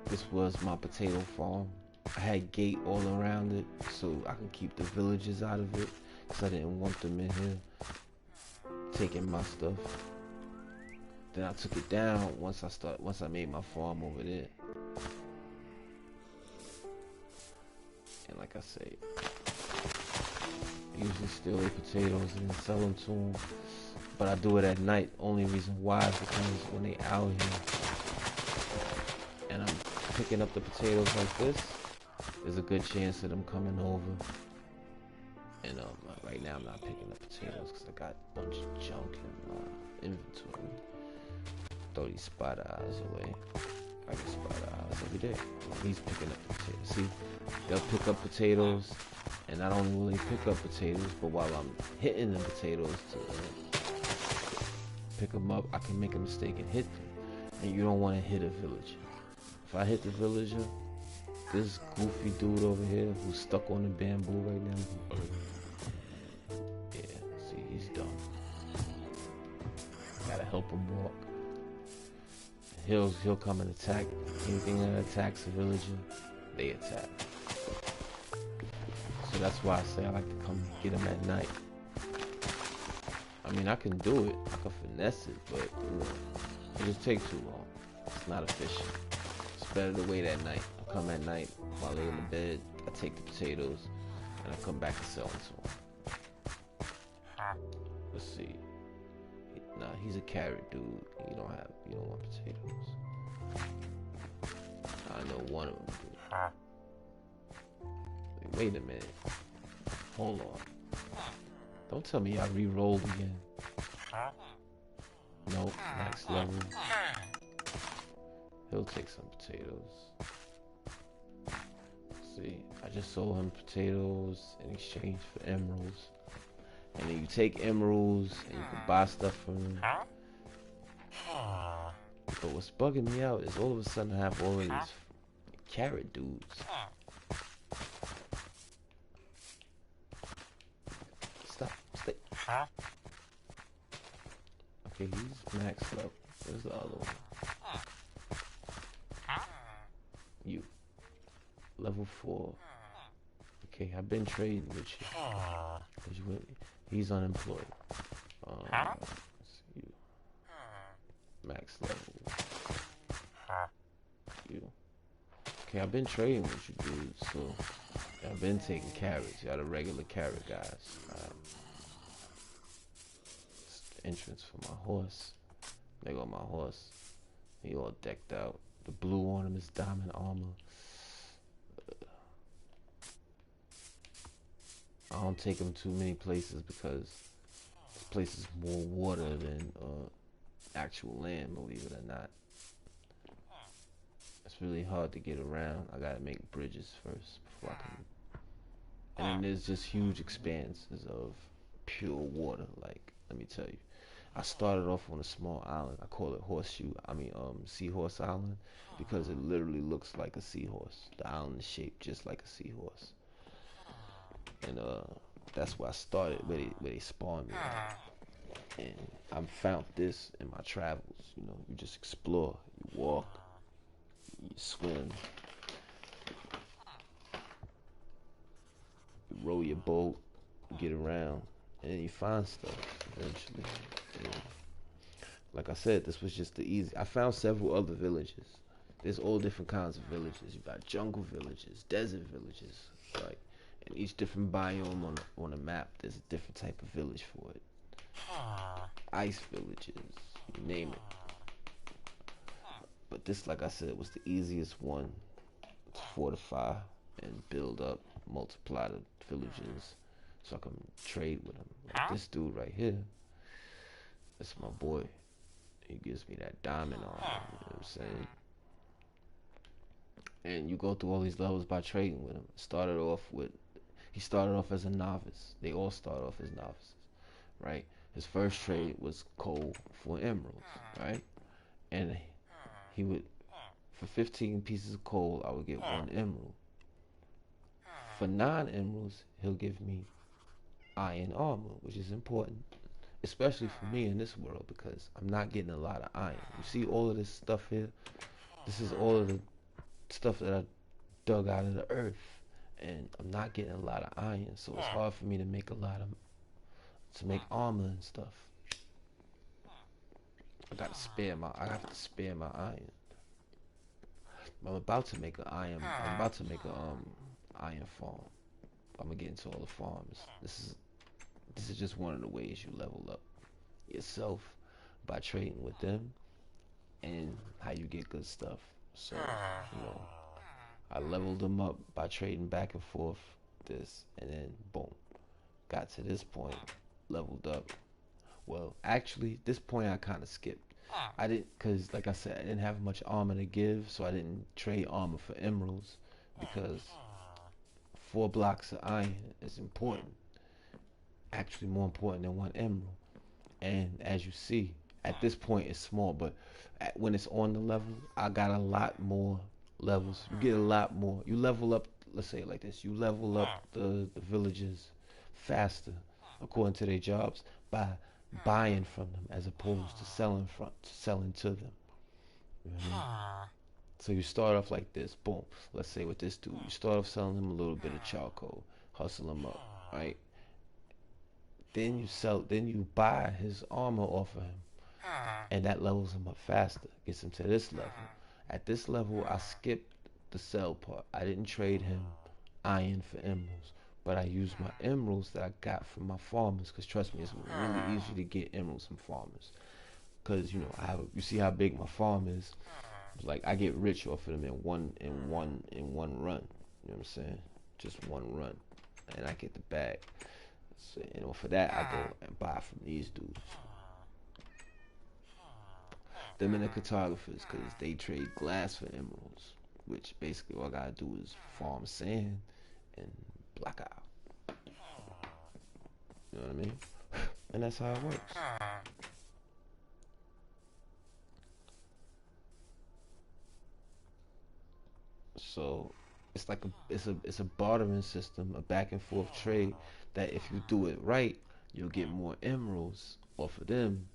This was my potato farm. I had gate all around it so I can keep the villagers out of it, because I didn't want them in here taking my stuff. Then I took it down once I made my farm over there. And like I say, I usually steal their potatoes and then sell them to them. But I do it at night. Only reason why is because when they out here and I'm picking up the potatoes like this, there's a good chance of them coming over. And right now I'm not picking up potatoes because I got a bunch of junk in my inventory. Throw these spider eyes away. I get spider eyes every day. He's picking up the potatoes. See, they'll pick up potatoes, and not only will they pick up potatoes, but while I'm hitting the potatoes to pick them up, I can make a mistake and hit them. And you don't want to hit a villager. If I hit the villager, this goofy dude over here who's stuck on the bamboo right now, yeah, see, he's dumb. Gotta help him walk. He'll come and attack. Anything that attacks a villager, they attack. So that's why I say I like to come get him at night. I mean, I can do it. I can finesse it, but it just takes too long. It's not efficient. It's better to wait at night. I come at night while they're in the bed. I take the potatoes and I come back and sell them to them. Let's see. Nah, he's a carrot dude. You don't want potatoes. I know one of them do. Wait a minute. Hold on. Don't tell me I re-rolled again. Nope, next level. He'll take some potatoes. See, I just sold him potatoes in exchange for emeralds. And then you take emeralds and you can buy stuff from them. But what's bugging me out is all of a sudden I have all of these carrot dudes. Stop. Stay. Okay, he's max level. Where's the other one? You. Level 4. Okay, I've been trading with you. He's unemployed. You. Max level. You. Okay, I've been trading with you, dude. So I've been taking carrots. Y'all the regular carrot guys. Entrance for my horse. There go my horse. He all decked out. The blue on him is diamond armor. I don't take him too many places because this place is more water than actual land, believe it or not. It's really hard to get around. I gotta make bridges first before I can. And then there's just huge expanses of pure water. Like, let me tell you, I started off on a small island. I call it Seahorse Island, because it literally looks like a seahorse. The island is shaped just like a seahorse. And that's where I started, where they spawned me at. And I found this in my travels. You just explore, you walk, you swim, you row your boat, you get around, and then you find stuff eventually. And like I said, this was just the easy. I found several other villages. There's all different kinds of villages. You got jungle villages, desert villages, like. In each different biome on a map, there's a different type of village for it. Ice villages, you name it. But this, like I said, was the easiest one to fortify and build up, multiply the villages, so I can trade with him. Like this dude right here, that's my boy. He gives me that diamond armor. You know what I'm saying? And you go through all these levels by trading with him. He started off as a novice. They all start off as novices, right? His first trade was coal for emeralds, right? And he would, for 15 pieces of coal, I would get 1 emerald. For 9 emeralds, he'll give me iron armor, which is important, especially for me in this world because I'm not getting a lot of iron. You see all of this stuff here? This is all of the stuff that I dug out of the earth, and I'm not getting a lot of iron, so it's hard for me to make to make armor and stuff. I have to spare my iron. I'm about to make a iron farm. I'm gonna get into all the farms. This is just one of the ways you level up yourself by trading with them and how you get good stuff. So, I leveled them up by trading back and forth this, and then boom, got to this point, leveled up. Well, actually, this point I kind of skipped. I didn't, cause like I said, I didn't have much armor to give, so I didn't trade armor for emeralds because 4 blocks of iron is important. Actually, more important than 1 emerald. And as you see, at this point it's small, but when it's on the level, I got a lot more levels. You get a lot more. You level up. Let's say it like this: you level up the villages faster, according to their jobs, by buying from them as opposed to selling to them. You know what I mean? So you start off like this, boom. Let's say with this dude, you start off selling him a little bit of charcoal, hustle him up, right? Then you buy his armor off of him, and that levels him up faster, gets him to this level. At this level, I skipped the sell part. I didn't trade him iron for emeralds, but I used my emeralds that I got from my farmers. Cause trust me, it's really easy to get emeralds from farmers. Cause you see how big my farm is. It's like I get rich off of them in one run. You know what I'm saying? Just one run, and I get the bag. So, for that, I go and buy from these dudes. Them and the cartographers, because they trade glass for emeralds, which basically all I gotta do is farm sand and block out. You know what I mean? And that's how it works. So it's a bartering system, a back and forth trade that if you do it right, you'll get more emeralds off of them,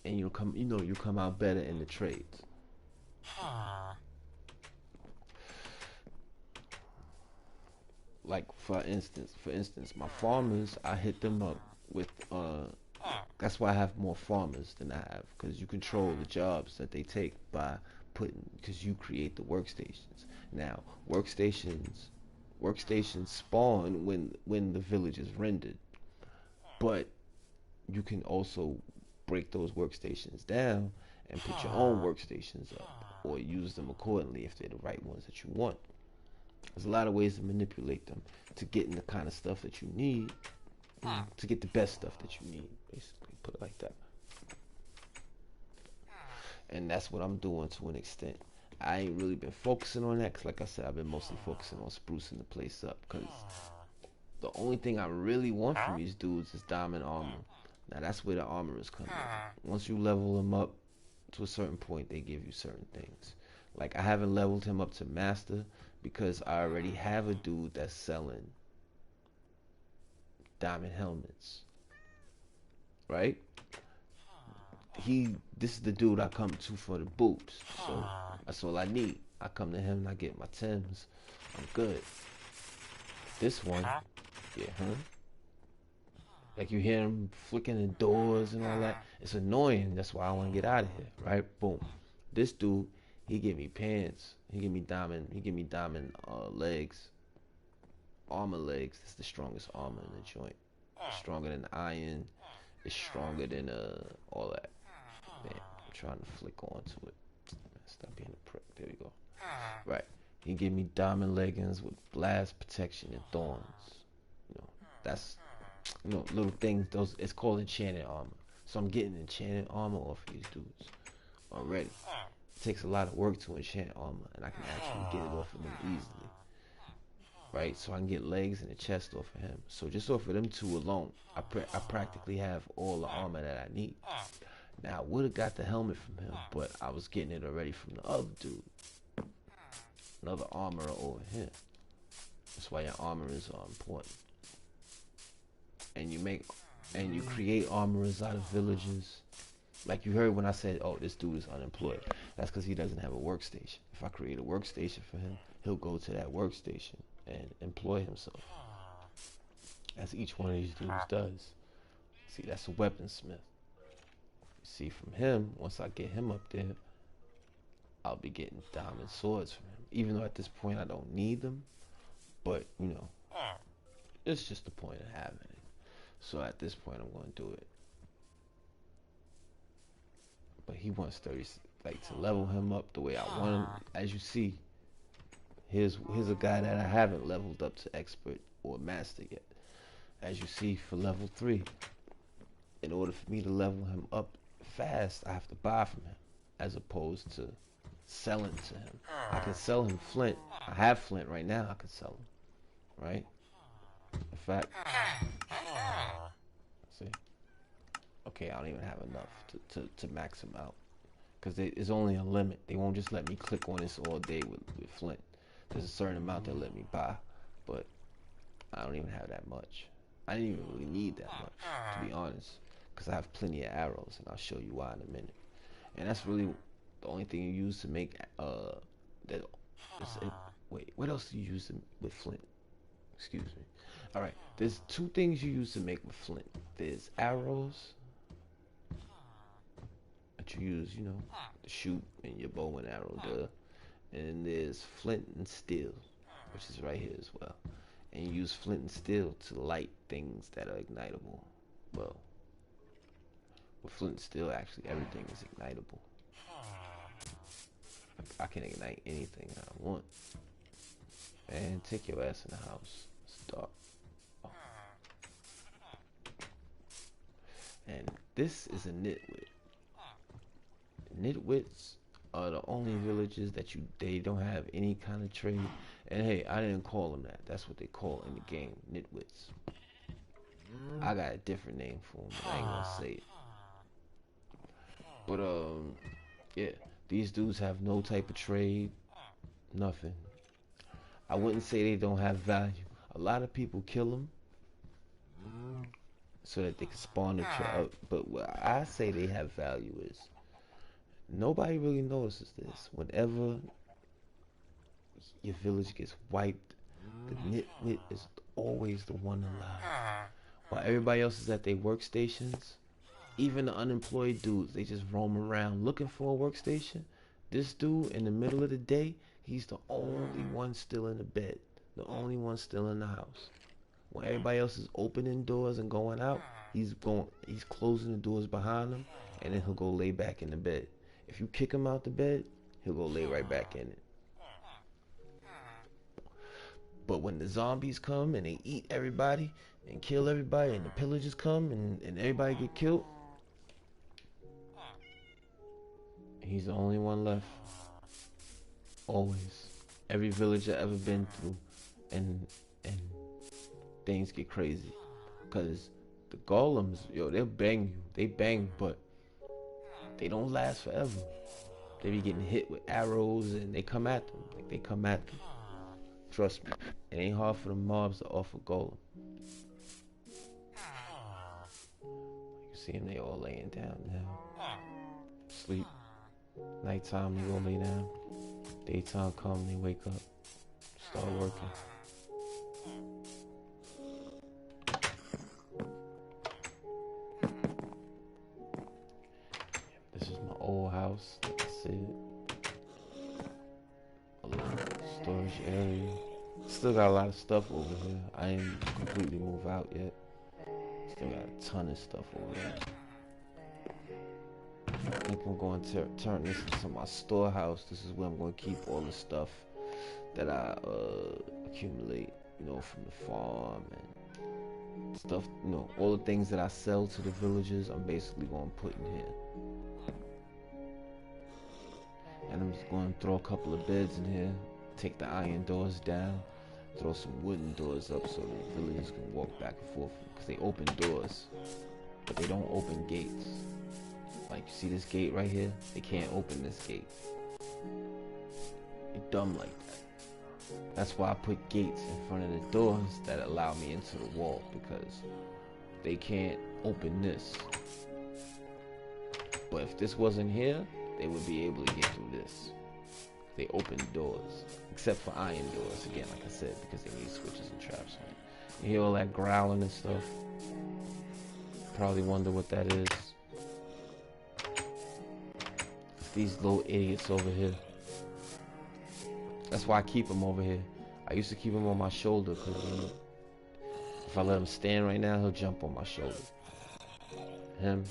and you'll come out better in the trades. Like for instance, my farmers, I hit them up with that's why I have more farmers than I have, because you control the jobs that they take by because you create the workstations. Now, workstations spawn when the village is rendered, but you can also break those workstations down and put your own workstations up, or use them accordingly if they're the right ones that you want. There's a lot of ways to manipulate them to get in the kind of stuff that you need, to get the best stuff that you need, basically, put it like that. And that's what I'm doing to an extent. I ain't really been focusing on that, because like I said, I've been mostly focusing on sprucing the place up, because the only thing I really want from these dudes is diamond armor. Now that's where the armor is coming in. Once you level them up to a certain point, they give you certain things. Like, I haven't leveled him up to master because I already have a dude that's selling diamond helmets, right? This is the dude I come to for the boots, so that's all I need. I come to him and I get my Tims. I'm good. This one, yeah, like you hear him flicking the doors and all that. It's annoying. That's why I want to get out of here, right? Boom. This dude, he give me pants. He give me diamond legs, armor legs. That's the strongest armor in the joint. Stronger than iron. It's stronger than all that. Man, I'm trying to flick onto it. Stop being a prick. There we go. Right. He gave me diamond leggings with blast protection and thorns. You know, that's little things. Those it's called enchanted armor. So I'm getting enchanted armor off of these dudes already. It takes a lot of work to enchant armor, and I can actually get it off of them easily. Right, so I can get legs and a chest off of him. So just off of them two alone, I practically have all the armor that I need. Now I would have got the helmet from him, but I was getting it already from the other dude, another armorer over here. That's why your armorers are important. And you create armorers out of villages. Like you heard when I said, oh, this dude is unemployed. That's because he doesn't have a workstation. If I create a workstation for him, he'll go to that workstation and employ himself. As each one of these dudes does. See, that's a weaponsmith. See, from him, once I get him up there, I'll be getting diamond swords from him. Even though at this point I don't need them, but it's just the point of having it. So at this point I'm going to do it. But he wants 30, like to level him up the way I want him. As you see, here's a guy that I haven't leveled up to expert or master yet. As you see, for level 3, in order for me to level him up fast, I have to buy from him, as opposed to selling to him. I can sell him Flint. I have Flint right now. I can sell him, right? In fact, see, okay, I don't even have enough to max him out, because there's only a limit. They won't just let me click on this all day with Flint. There's a certain amount they'll let me buy, but I don't even have that much. I didn't even really need that much, to be honest, because I have plenty of arrows, and I'll show you why in a minute. And that's really the only thing you use to make that. Wait, what else do you use with Flint? Excuse me. All right, there's 2 things you use to make with Flint. There's arrows that you use, to shoot in your bow and arrow, and then there's Flint and Steel, which is right here as well. And you use Flint and Steel to light things that are ignitable. Well, with Flint and Steel, actually everything is ignitable. I can ignite anything that I want. And take your ass in the house. It's dark. Oh. And this is a nitwit. Nitwits are the only villages that they don't have any kind of trade. And hey, I didn't call them that. That's what they call in the game, nitwits. I got a different name for them, but I ain't gonna say it. But yeah, these dudes have no type of trade, nothing. I wouldn't say they don't have value. A lot of people kill them so that they can spawn the trap. But what I say they have value is, nobody really notices this. Whenever your village gets wiped, the nitwit is always the one alive. While everybody else is at their workstations, even the unemployed dudes, they just roam around looking for a workstation. This dude, in the middle of the day, he's the only one still in the bed. The only one still in the house. When everybody else is opening doors and going out, he's closing the doors behind him, and then he'll go lay back in the bed. If you kick him out the bed, he'll go lay right back in it. But when the zombies come and they eat everybody and kill everybody, and the pillagers come and everybody get killed, he's the only one left. Always. Every village I've ever been through, and things get crazy, because the golems, they'll bang you. They bang, but they don't last forever. They be getting hit with arrows, and they come at them. Like, they come at them. Trust me, it ain't hard for the mobs to offer golem. You see them, they all laying down now. Sleep. Nighttime, they go lay down. Daytime come, they wake up. Start working. This is my old house, like I said. A little storage area. Still got a lot of stuff over here. I ain't completely moved out yet. Still got a ton of stuff over there. I think I'm going to turn this into my storehouse. This is where I'm going to keep all the stuff that I accumulate, you know, from the farm and stuff. You know, all the things that I sell to the villagers, I'm basically going to put in here. And I'm just going to throw a couple of beds in here, take the iron doors down, throw some wooden doors up so the villagers can walk back and forth, because they open doors, but they don't open gates. Like, you see this gate right here? They can't open this gate. You're dumb like that. That's why I put gates in front of the doors that allow me into the wall, because they can't open this. But if this wasn't here, they would be able to get through this. They open doors, except for iron doors, again, like I said, because they need switches and traps on it. You hear all that growling and stuff? Probably wonder what that is. It's these little idiots over here. That's why I keep them over here. I used to keep him on my shoulder, because you know, if I let him stand right now, he'll jump on my shoulder. Him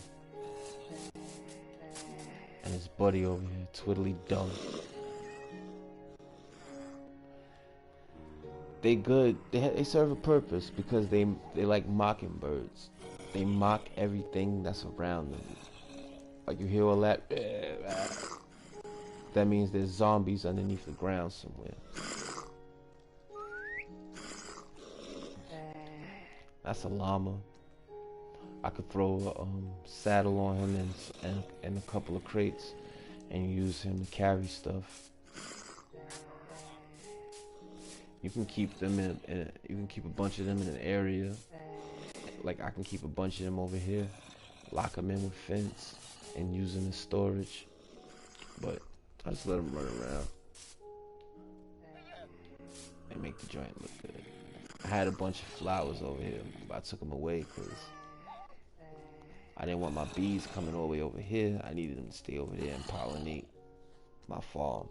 and his buddy over here, Twiddly Dumb. They good. They serve a purpose, because they like mockingbirds. They mock everything that's around them. Like, you hear all that? That means there's zombies underneath the ground somewhere. That's a llama. I could throw a saddle on him and a couple of crates and use him to carry stuff. You can keep them you can keep a bunch of them in an area. Like, I can keep a bunch of them over here, lock them in with fence, and use them as storage. But I just let them run around and make the joint look good. I had a bunch of flowers over here, but I took them away because I didn't want my bees coming all the way over here. I needed them to stay over there and pollinate my farm.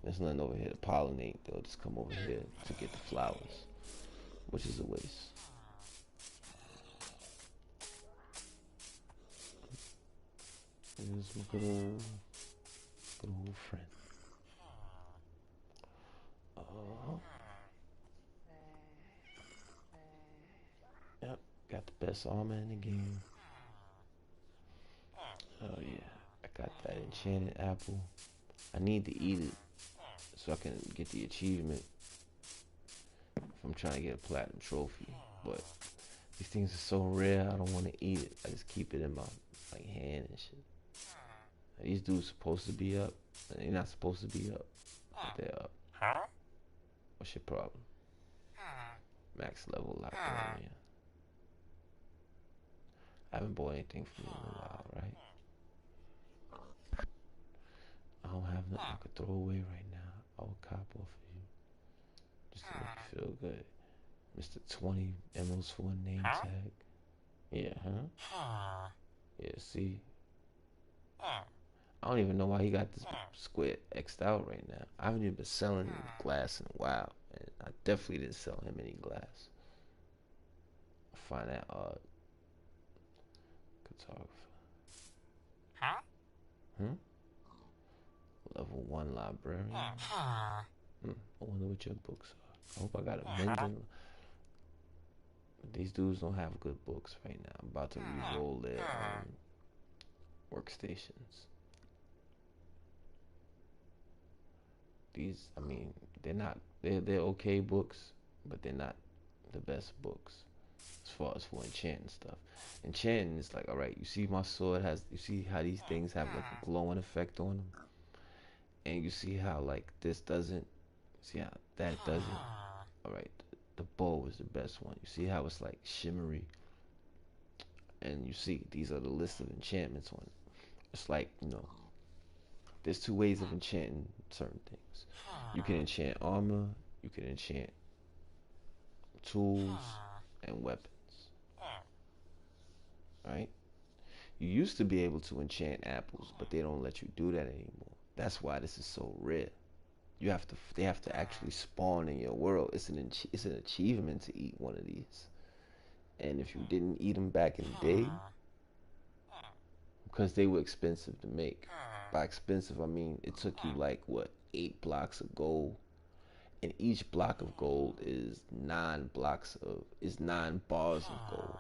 There's nothing over here to pollinate. They'll just come over here to get the flowers, which is a waste. Here's my good old friend. Yep, got the best armor in the game. Oh yeah, I got that enchanted apple. I need to eat it so I can get the achievement if I'm trying to get a platinum trophy. But these things are so rare, I don't want to eat it. I just keep it in my hand and shit. These dudes supposed to be up. They're not supposed to be up, but they're up. What's your problem? Max level locked on you. I haven't bought anything from you in a while, right? I don't have nothing I could throw away right now. I will cop off of you, just to make you feel good. Mr. 20 emeralds for a name tag. Yeah, huh? Yeah, see? I don't even know why he got this square X'd out right now. I haven't even been selling glass in a while, and I definitely didn't sell him any glass. I find that odd. Cartographer. Level 1 librarian. I wonder what your books are. I hope I got a mending. These dudes don't have good books right now. I'm about to re-roll their workstations. These, I mean, they're okay books, but they're not the best books as far as for enchanting stuff. Enchanting is like, alright, you see my sword you see how these things have like a glowing effect on them? And you see how like this doesn't, see how that doesn't? Alright, the bow is the best one. You see how it's like shimmery? And you see, these are the list of enchantments on it. It's like, you know, there's two ways of enchanting certain things. You can enchant armor, you can enchant tools and weapons. Right? You used to be able to enchant apples, but they don't let you do that anymore. That's why this is so rare. They have to actually spawn in your world. It's an achievement to eat one of these. And if you didn't eat them back in the day, because they were expensive to make. By expensive, I mean it took you like what, 8 blocks of gold, and each block of gold is 9 bars of gold.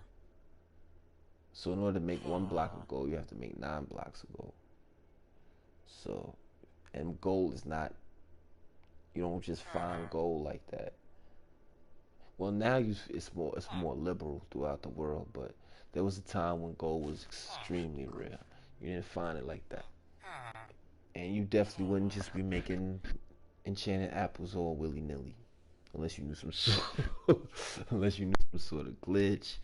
So in order to make 1 block of gold, you have to make 9 blocks of gold. So, and gold is not, you don't just find gold like that. Well, now it's more liberal throughout the world, but there was a time when gold was extremely rare. You didn't find it like that, and you definitely wouldn't just be making enchanted apples all willy nilly, unless you knew some unless you knew some sort of glitch,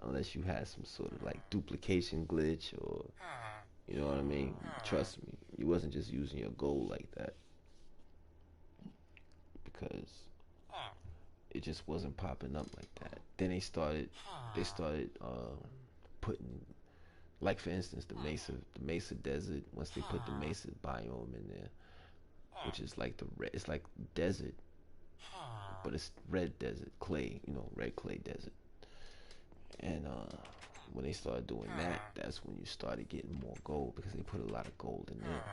unless you had some sort of like duplication glitch, or you know what I mean. Trust me, you wasn't just using your gold like that, because it just wasn't popping up like that. Then they started putting, like for instance, the Mesa Desert. Once they put the Mesa biome in there, which is like it's like desert, but it's red desert clay, red clay desert. And when they started doing that, that's when you started getting more gold, because they put a lot of gold in there.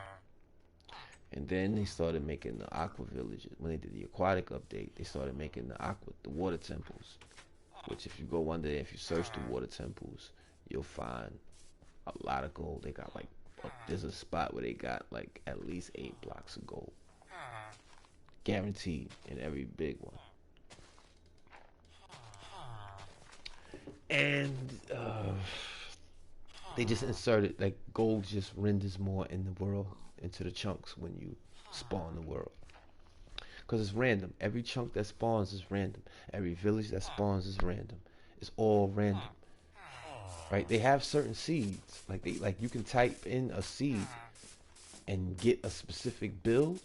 And then they started making the aqua villages. When they did the aquatic update, they started making the water temples. Which, if you go one day, if you search the water temples, you'll find a lot of gold. They got like, there's a spot where they got like at least 8 blocks of gold, guaranteed, in every big one. And they just inserted, like, gold just renders more in the world, into the chunks when you spawn the world, because it's random. Every chunk that spawns is random. Every village that spawns is random. It's all random, right? They have certain seeds, like you can type in a seed and get a specific build,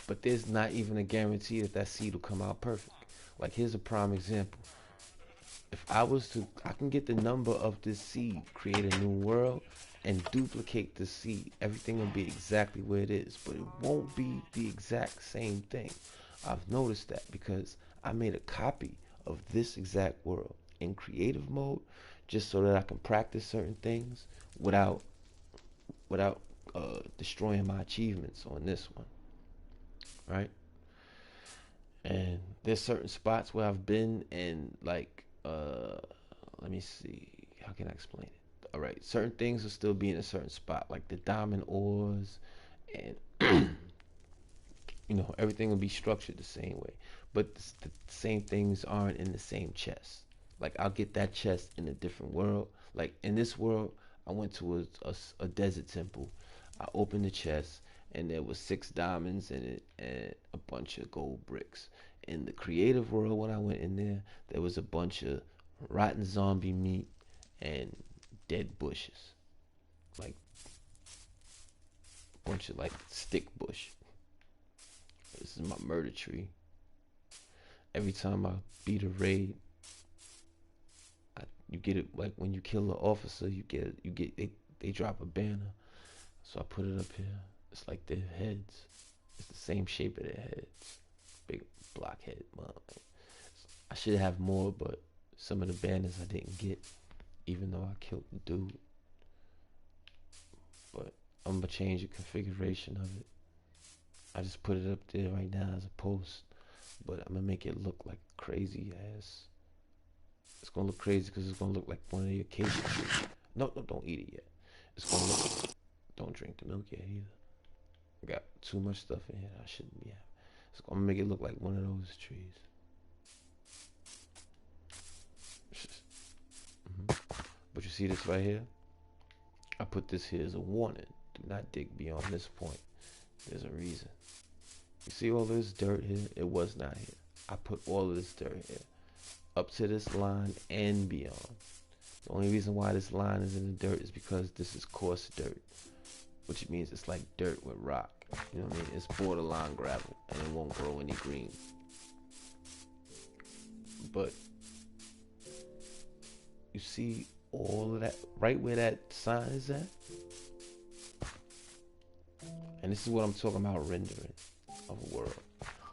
but there's not even a guarantee that that seed will come out perfect. Like, here's a prime example. If I can get the number of this seed, create a new world, and duplicate the seed. Everything will be exactly where it is, but it won't be the exact same thing. I've noticed that because I made a copy of this exact world in creative mode, just so that I can practice certain things without destroying my achievements on this one, right? And there's certain spots where I've been, and like, let me see, how can I explain it? All right, certain things will still be in a certain spot, like the diamond ores, and everything will be structured the same way, but the same things aren't in the same chest. Like, I'll get that chest in a different world. Like, in this world, I went to a desert temple. I opened the chest, and there was 6 diamonds in it and a bunch of gold bricks. In the creative world, when I went in there was a bunch of rotten zombie meat and dead bushes, like a bunch of like stick bush. This is my murder tree. Every time I beat a raid, you get it. Like, when you kill an officer, they drop a banner. So I put it up here. It's like their heads. It's the same shape of their heads. Big blockhead, man. I should have more, but some of the banners I didn't get, even though I killed the dude. But I'm gonna change the configuration of it. I just put it up there right now as a post, but I'm gonna make it look like crazy ass. It's gonna look crazy because it's gonna look like one of the acacia trees. No, don't eat it yet. It's gonna look. Don't drink the milk yet either. I got too much stuff in here that I shouldn't be having. It's gonna make it look like one of those trees. But you see this right here? I put this here as a warning. Do not dig beyond this point. There's a reason. You see all this dirt here? It was not here. I put all of this dirt here, up to this line and beyond. The only reason why this line is in the dirt is because this is coarse dirt, which means it's like dirt with rock. You know what I mean? It's borderline gravel, and it won't grow any green. But you see all of that right where that sign is at? And this is what I'm talking about, rendering of a world.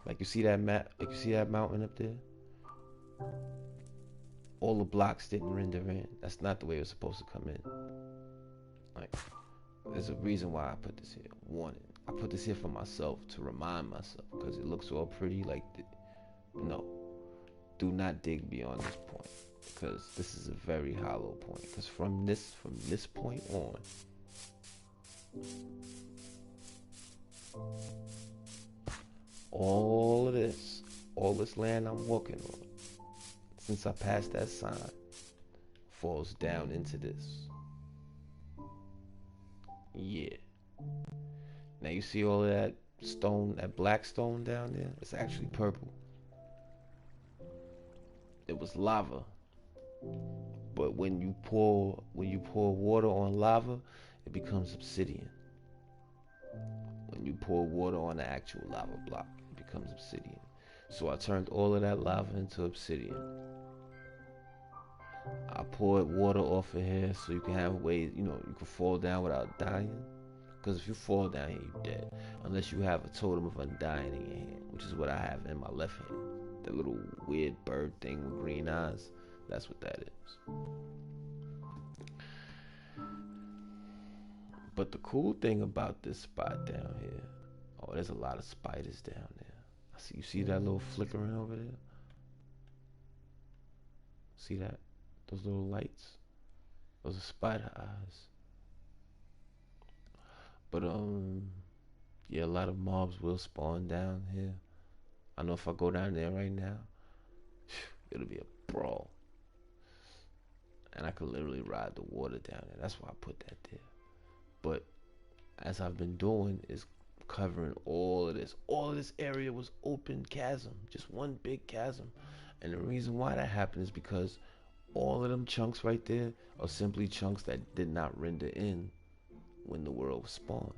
Like, you see that map? Like, you see that mountain up there? All the blocks didn't render in. That's not the way it was supposed to come in. Like, there's a reason why I put this here. Warning. I put this here for myself to remind myself because it looks all pretty. Like, no, do not dig beyond this point because this is a very hollow point. Because from this point on, all this land I'm walking on, since I passed that sign, falls down into this. Yeah. Now you see all of that stone, that black stone down there? It's actually purple. It was lava. But when you pour water on lava, it becomes obsidian. When you pour water on the actual lava block, it becomes obsidian. So I turned all of that lava into obsidian. I poured water off of here so you can have ways, you can fall down without dying. Because if you fall down here, you're dead. Unless you have a totem of undying in your hand, which is what I have in my left hand. That little weird bird thing with green eyes. That's what that is. But the cool thing about this spot down here, oh, there's a lot of spiders down there. You see that little flickering over there? See that? Those little lights? Those are spider eyes. But yeah, a lot of mobs will spawn down here. I know if I go down there right now, it'll be a brawl. And I could literally ride the water down there. That's why I put that there. But as I've been doing is covering all of this. All of this area was open chasm, just one big chasm. And the reason why that happened is because all of them chunks right there are simply chunks that did not render in when the world was spawned.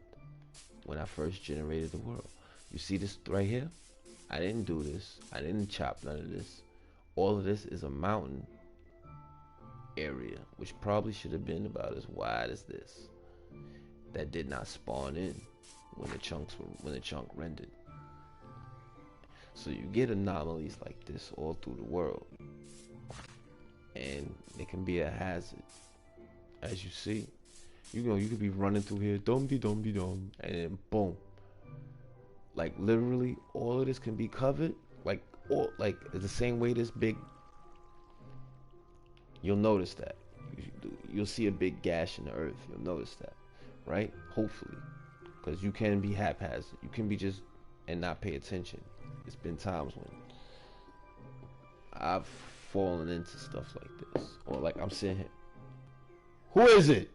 When I first generated the world. You see this right here? I didn't do this. I didn't chop none of this. All of this is a mountain area, which probably should have been about as wide as this. That did not spawn in when the chunk rendered. So you get anomalies like this all through the world. And it can be a hazard. As you see. You could be running through here, dum-de-dum-de-dum, and then boom. Like literally all of this can be covered. Like the same way this big. You'll notice that. You'll see a big gash in the earth. You'll notice that. Right? Hopefully. Because you can be haphazard. You can be just and not pay attention. It's been times when I've fallen into stuff like this. Or like I'm sitting here. Who is it?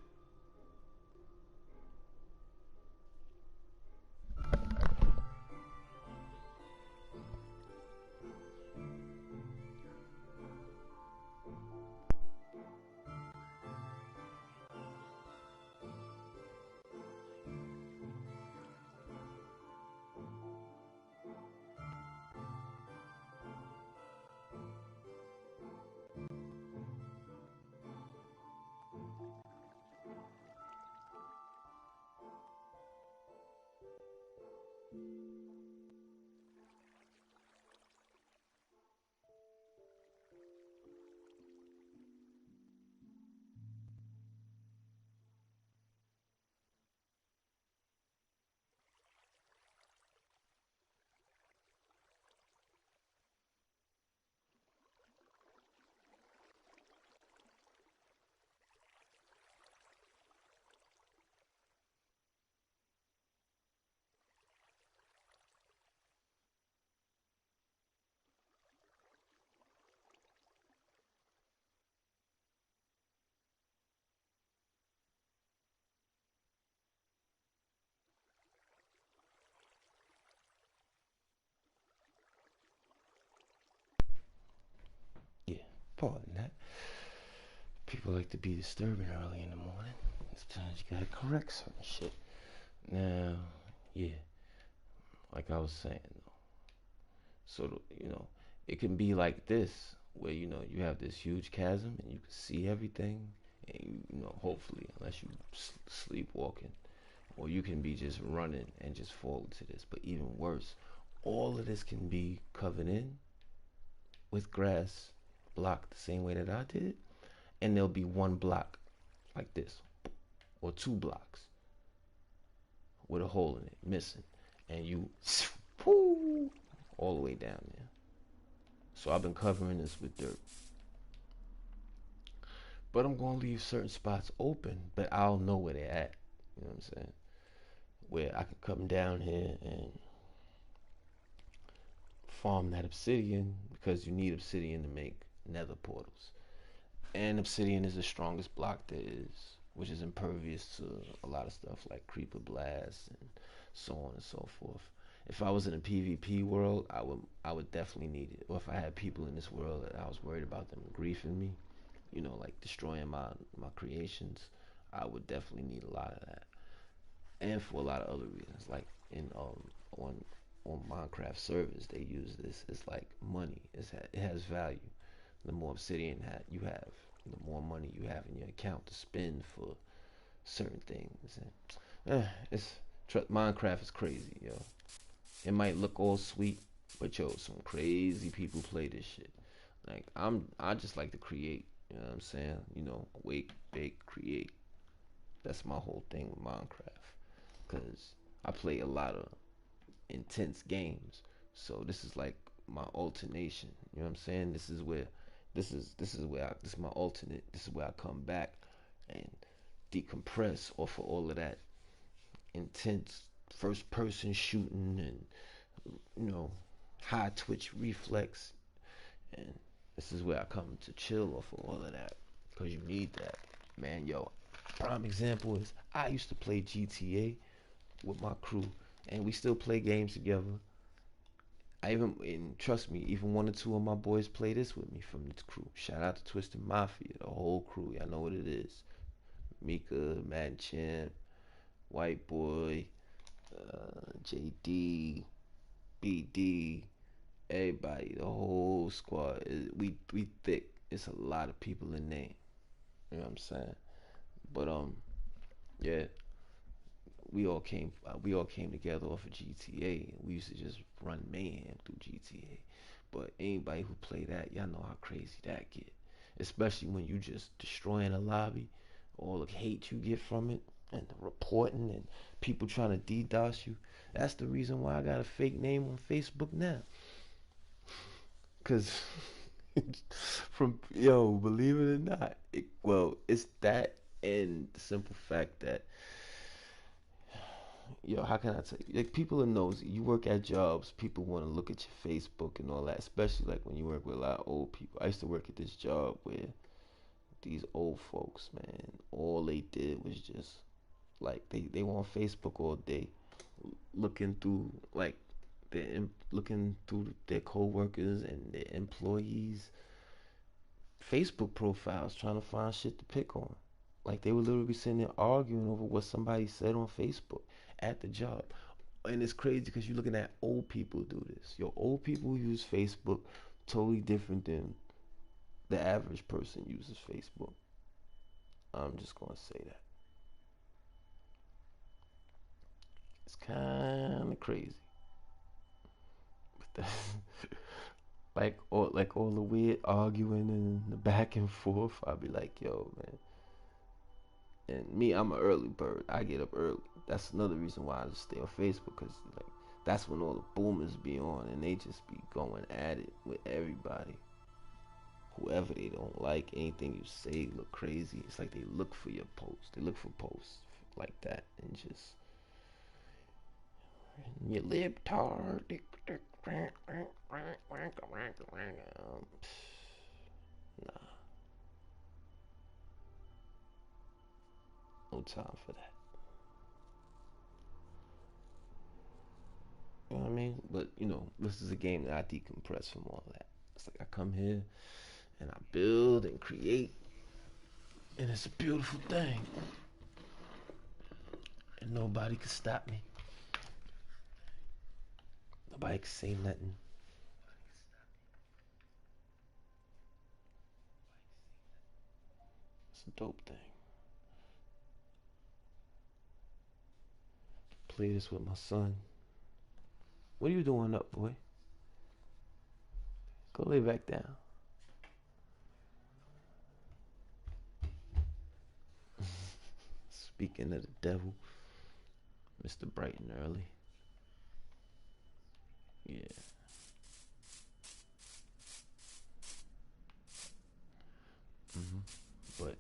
Yeah, pardon that. People like to be disturbing early in the morning. Sometimes you gotta correct certain shit. Now, yeah, like I was saying, though. So, it can be like this, where, you have this huge chasm and you can see everything. And, hopefully, unless you sleepwalking, or you can be just running and just fall into this. But even worse, all of this can be covered in with grass, blocked the same way that I did, and there'll be one block like this, or two blocks, with a hole in it, missing, and you whoo, all the way down there. So I've been covering this with dirt. But I'm gonna leave certain spots open, but I'll know where they're at. You know what I'm saying? Where I can come down here and farm that obsidian because you need obsidian to make nether portals. And obsidian is the strongest block there is, which is impervious to a lot of stuff like creeper blasts and so on and so forth. If I was in a PvP world, I would definitely need it. Or if I had people in this world that I was worried about them griefing me, you know, like destroying my creations, I would definitely need a lot of that. And for a lot of other reasons, like in on on Minecraft servers, they use this as like money. It has value. The more obsidian you have, the more money you have in your account to spend for certain things. And Minecraft is crazy, yo. It might look all sweet, but yo, some crazy people play this shit. Like I just like to create. You know what I'm saying? You know, wake, bake, create. That's my whole thing with Minecraft. Cause I play a lot of intense games. So this is like my alternation. You know what I'm saying? This is my alternate. This is where I come back and decompress off of all of that intense first person shooting and you know high twitch reflex, and this is where I come to chill off of all of that because you need that, man. Yo, prime example is I used to play GTA with my crew, and we still play games together. And trust me, even one or two of my boys play this with me from this crew. Shout out to Twisted Mafia, the whole crew. Y'all know what it is. Mika, Mad Champ, White Boy, JD, BD, everybody, the whole squad. We thick. It's a lot of people in there. You know what I'm saying? But yeah, we all came together off of GTA. We used to just run mayhem through GTA. But anybody who play that, y'all know how crazy that get. Especially when you just destroying a lobby, all the hate you get from it, and the reporting and people trying to DDoS you. That's the reason why I got a fake name on Facebook now. Cause from yo, believe it or not, it's that and the simple fact that yo, how can I tell you? Like people are nosy. You work at jobs, people want to look at your Facebook and all that. Especially like when you work with a lot of old people. I used to work at this job where these old folks, man, all they did was just like they were on Facebook all day, looking through like looking through their coworkers and their employees' Facebook profiles, trying to find shit to pick on. Like they would literally be sitting there arguing over what somebody said on Facebook at the job. And it's crazy because you're looking at old people do this. Your old people who use Facebook totally different than the average person uses Facebook. I'm just gonna say that. It's kind of crazy. But that's like all the weird arguing and the back and forth. I'll be like, yo, man. And me, I'm an early bird. I get up early. That's another reason why I just stay on Facebook, because like that's when all the boomers be on and they just be going at it with everybody. Whoever they don't like, anything you say look crazy. It's like they look for your post. They look for posts like that and just you libtard. Nah, no time for that. You know what I mean? But you know, this is a game that I decompress from all that. It's like I come here and I build and create, and it's a beautiful thing, and nobody can stop me. Nobody can say nothing. It's a dope thing. Play this with my son. What are you doing up, boy? Go lay back down. Speaking of the devil, Mr. Bright and early. Yeah. But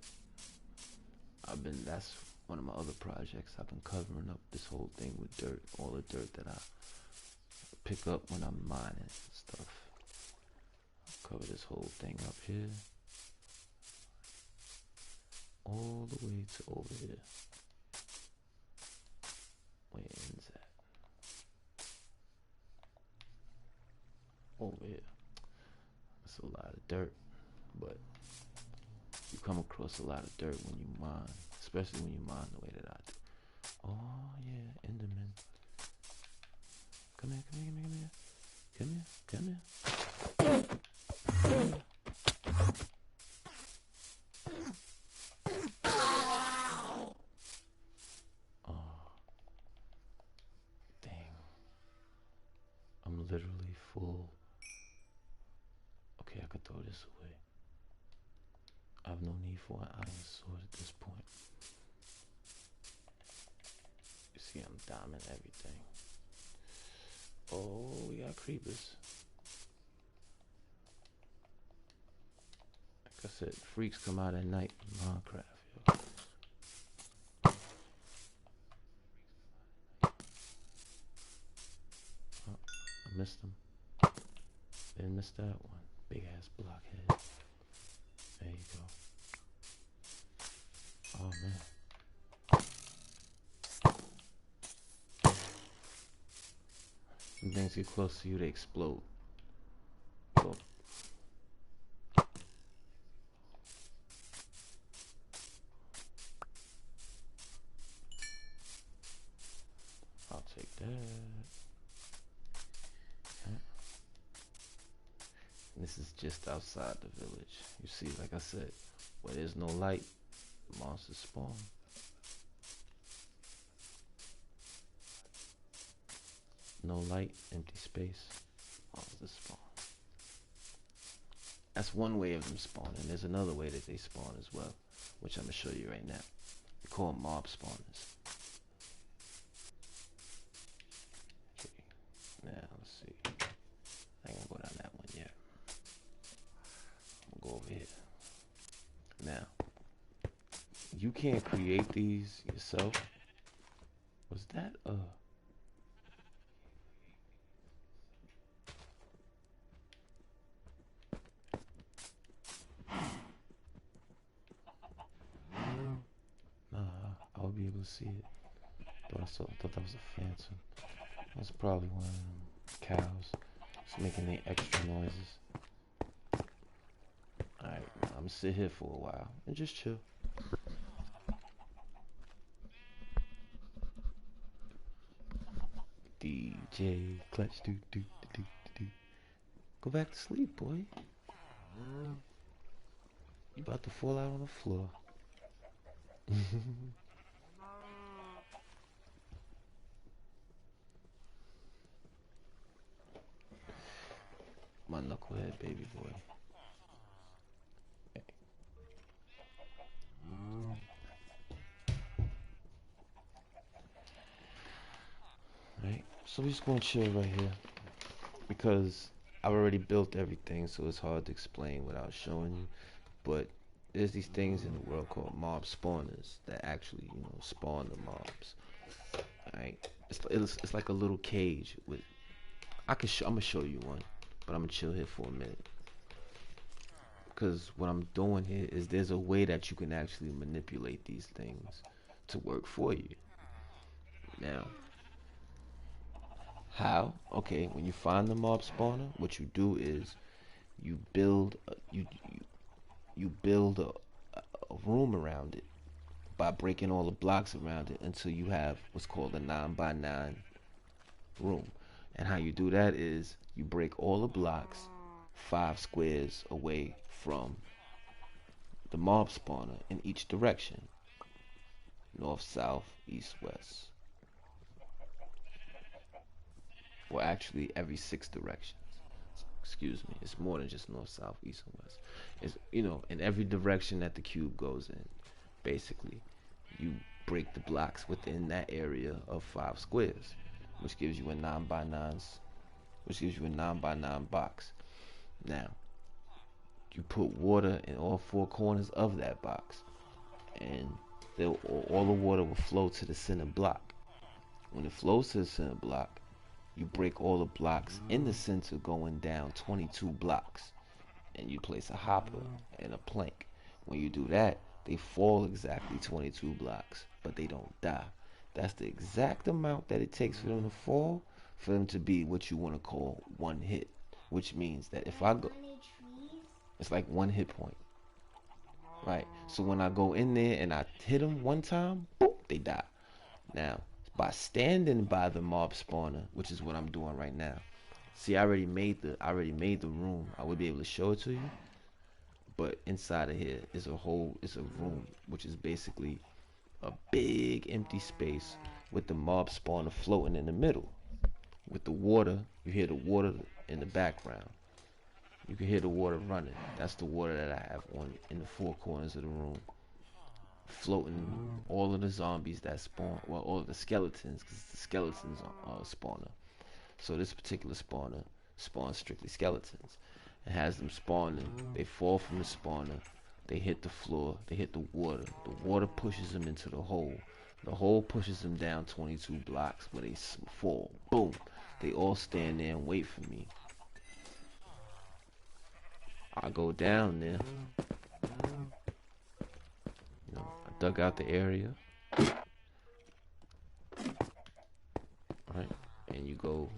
that's one of my other projects. I've been covering up this whole thing with dirt, all the dirt that I pick up when I'm mining and stuff. Cover this whole thing up here, all the way to over here. Where it ends at? Over here. That's a lot of dirt, but you come across a lot of dirt when you mine, especially when you mine the way that I do. Oh yeah, Enderman. Come here, come here, come here, come here, come here, come here. Oh, dang. I'm literally full. Okay, I can throw this away. I have no need for an iron sword at this point. You see, I'm diamond everything. Oh, we got creepers. Like I said, freaks come out at night in Minecraft, yo. Oh, I missed them. Didn't miss that one. Big ass blockhead. There you go. Oh man. When things get close to you, they explode. So, I'll take that. Okay. And this is just outside the village. You see, like I said, where there's no light, monsters spawn. No light, empty space, monsters spawn. That's one way of them spawning. There's another way that they spawn as well, which I'm gonna show you right now. We call them mob spawners. Okay. Now let's see. I ain't gonna go down that one yet. I'm gonna go over here. Now, you can't create these yourself. Was that Nah, I would be able to see it. Thought that was a phantom. That's probably one of them cows. It's making the extra noises. Alright, I'm gonna sit here for a while and just chill. DJ Clutch, do. Go back to sleep, boy. You about to fall out on the floor. My knucklehead baby boy. Okay. Right, so we're just gonna chill right here because I've already built everything, so it's hard to explain without showing you. But there's these things in the world called mob spawners that actually, spawn the mobs. Alright, it's like a little cage with. I'm gonna show you one, but I'm gonna chill here for a minute. Because what I'm doing here is there's a way that you can actually manipulate these things to work for you. Now, how? Okay, when you find the mob spawner, what you do is you build you build a room around it by breaking all the blocks around it until you have what's called a 9x9 room. And how you do that is you break all the blocks 5 squares away from the mob spawner in each direction. North, south, east, west. Or actually every 6 directions. Excuse me, it's more than just north, south, east, and west. It's, in every direction that the cube goes in, basically, you break the blocks within that area of 5 squares, which gives you a 9 by 9, which gives you a 9 by 9 box. Now, you put water in all 4 corners of that box, and all the water will flow to the center block. When it flows to the center block, you break all the blocks in the center going down 22 blocks, and you place a hopper and a plank. When you do that, they fall exactly 22 blocks, but they don't die. That's the exact amount that it takes for them to fall, for them to be what you want to call one hit, which means that if I go, it's like 1 hit point, right? So when I go in there and I hit them one time, boop, they die. Now, by standing by the mob spawner, which is what I'm doing right now. See, I already made the room. I would be able to show it to you, but inside of here is it's a room, which is basically a big empty space with the mob spawner floating in the middle. With the water, you hear the water in the background. You can hear the water running. That's the water that I have on in the 4 corners of the room, floating all of the zombies that spawn. Well, all of the skeletons, because the skeletons are spawner. So this particular spawner spawns strictly skeletons. It has them spawning. They fall from the spawner. They hit the floor. They hit the water. The water pushes them into the hole. The hole pushes them down 22 blocks where they fall. Boom. They all stand there and wait for me. I go down there. You know, I dug out the area. Right? And you go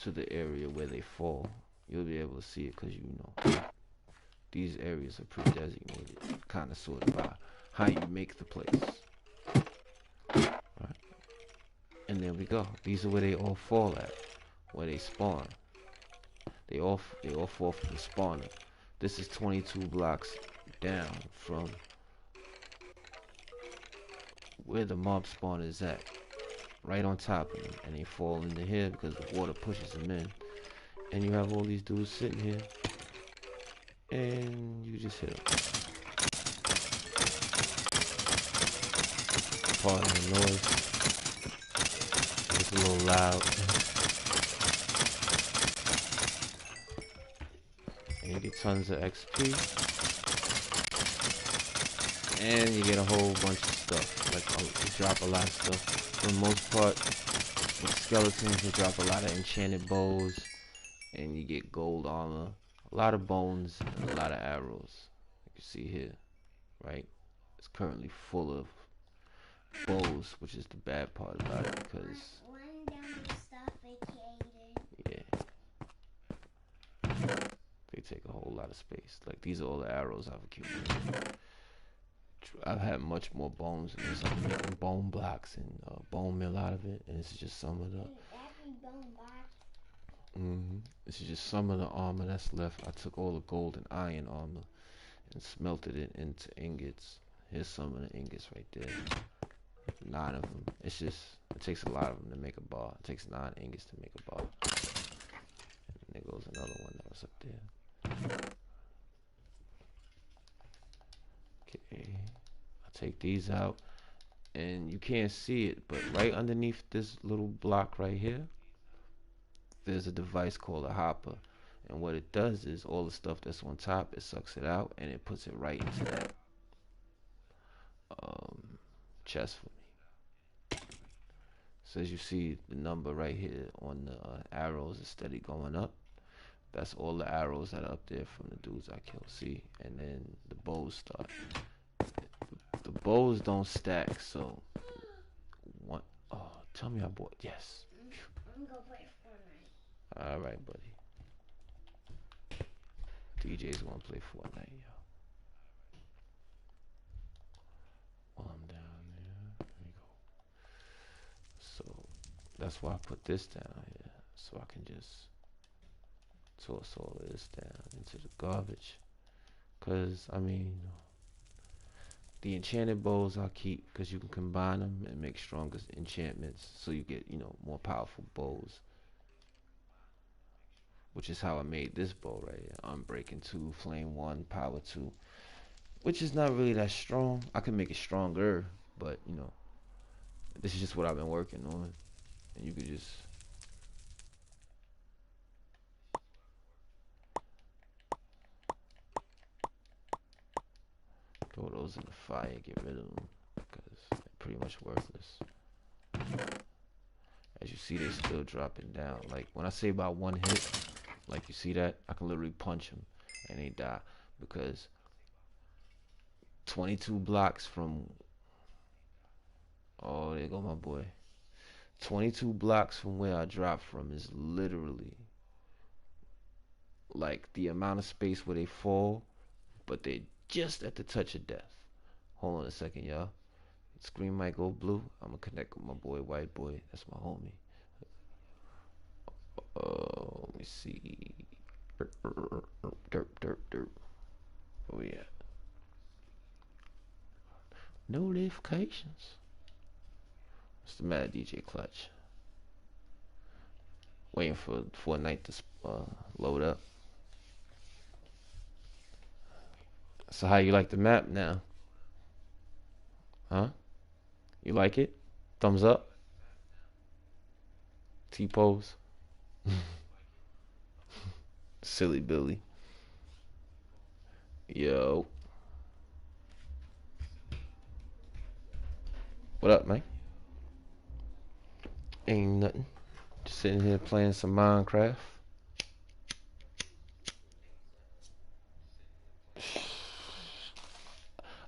to the area where they fall. You'll be able to see it because these areas are pre-designated, kind of sort of by how you make the place. Right? And there we go. These are where they all fall at, where they spawn. They all fall from the spawner. This is 22 blocks down from where the mob spawner is at, right on top of them, and they fall into here because the water pushes them in. And you have all these dudes sitting here, and you just hit them. Pardon the noise. It's a little loud. And you get tons of XP. And you get a whole bunch of stuff. Like, you drop a lot of stuff. For the most part, with skeletons, you drop a lot of enchanted bows. And you get gold armor. A lot of bones and a lot of arrows. You can see here, right? It's currently full of bows, which is the bad part about it, because yeah, they take a whole lot of space. Like, these are all the arrows I've accumulated. I've had much more bones in this. I'm making bone blocks and bone meal out of it, and this is just some of the. This is just some of the armor that's left. I took all the gold and iron armor and smelted it into ingots. Here's some of the ingots right there. 9 of them. It takes a lot of them to make a bar. It takes 9 ingots to make a bar. And there goes another one that was up there. Okay. I'll take these out. And you can't see it, but right underneath this little block right here, there's a device called a hopper. And what it does is all the stuff that's on top, it sucks it out and it puts it right into that chest for me. So as you see, the number right here on the arrows is steady going up. That's all the arrows that are up there from the dudes I killed. See? And then the bows start. The bows don't stack, so one. Oh, tell me I bought. Yes. I'm gonna play Fortnite. All right, buddy. DJ's gonna play Fortnite, yo. While I'm down there, there you go. So that's why I put this down here, so I can just toss all of this down into the garbage. Cause I mean, the enchanted bows I'll keep because you can combine them and make stronger enchantments, so you get more powerful bows. Which is how I made this bow right here. Unbreaking 2, Flame 1, Power 2. which is not really that strong. I can make it stronger, but you know, this is just what I've been working on, and you could just throw those in the fire, get rid of them, because they're pretty much worthless. As you see, they still dropping down. Like when I say about one hit, like you see that, I can literally punch them and they die because 22 blocks from, oh, there go my boy. 22 blocks from where I dropped from is literally like the amount of space where they fall, but they're just at the touch of death. Hold on a second, y'all. Screen might go blue. I'm gonna connect with my boy, white boy. That's my homie. Let me see. Derp, derp, derp. Oh yeah. Notifications. What's the matter, DJ Clutch? Waiting for Fortnite to load up. So how you like the map now? Huh? You like it? Thumbs up? T-pose? Silly Billy. Yo. What up, man? Ain't nothing. Just sitting here playing some Minecraft.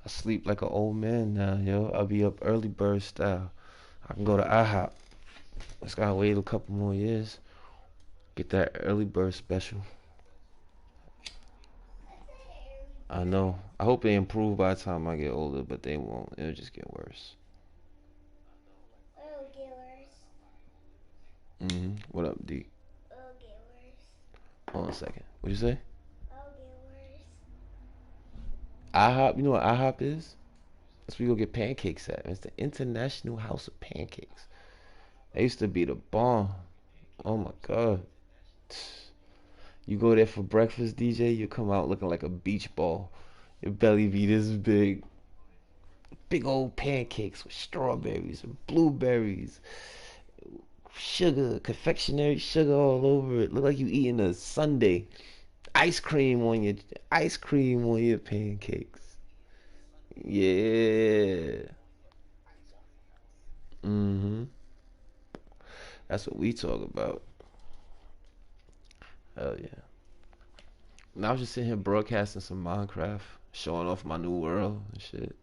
I sleep like an old man now, yo. I'll be up early bird style. I can go to IHOP. Just gotta wait a couple more years. Get that early bird special. I know. I hope they improve by the time I get older, but they won't. It'll just get worse. It'll get worse. What up, D? It'll get worse. Hold on a second. What'd you say? It'll get worse. IHOP. You know what IHOP is? That's where you go get pancakes at. It's the International House of Pancakes. They used to be the bomb. Oh my god. You go there for breakfast, DJ, you come out looking like a beach ball. Your belly be this big. Big old pancakes with strawberries and blueberries, sugar, confectionery sugar all over it. Look like you eating a sundae. Ice cream on your pancakes. Yeah. Mhm. That's what we talk about. Hell yeah. And I was just sitting here broadcasting some Minecraft, showing off my new world and shit.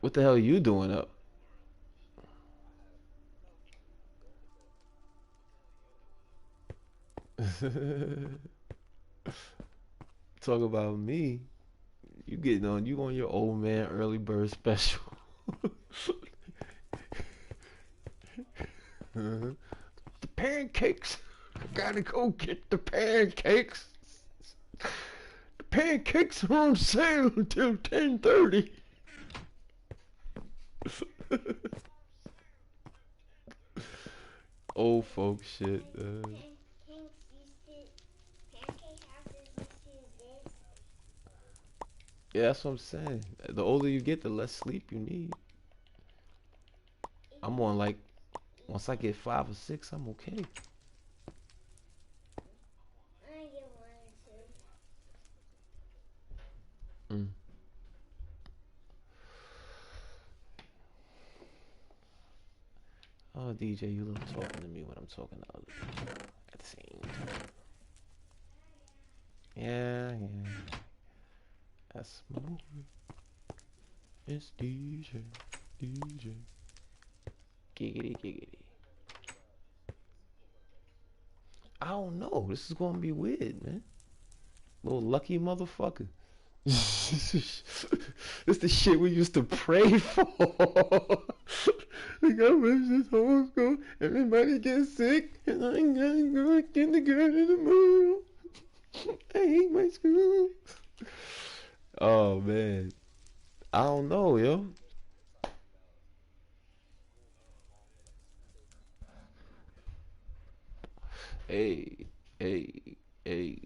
What the hell are you doing up? Talk about me. You on your old man early bird special. The pancakes. I gotta go get the pancakes. The pancakes are on sale until 10:30. Old folk shit. Pancake houses used to exist. Yeah, that's what I'm saying. The older you get, the less sleep you need. I'm on like, once I get 5 or 6, I'm okay. I get one or two. Mm. Oh, DJ, you love talking to me when I'm talking to other people at the same time. Yeah, yeah. That's my boy. It's DJ. DJ. Giggity, giggity. I don't know. This is gonna be weird, man. Little lucky motherfucker. This the shit we used to pray for. Like I wish this homeschool, everybody gets sick, and I ain't gotta go to kindergarten tomorrow. I hate my school. Oh man, I don't know, yo. Hey, hey, hey.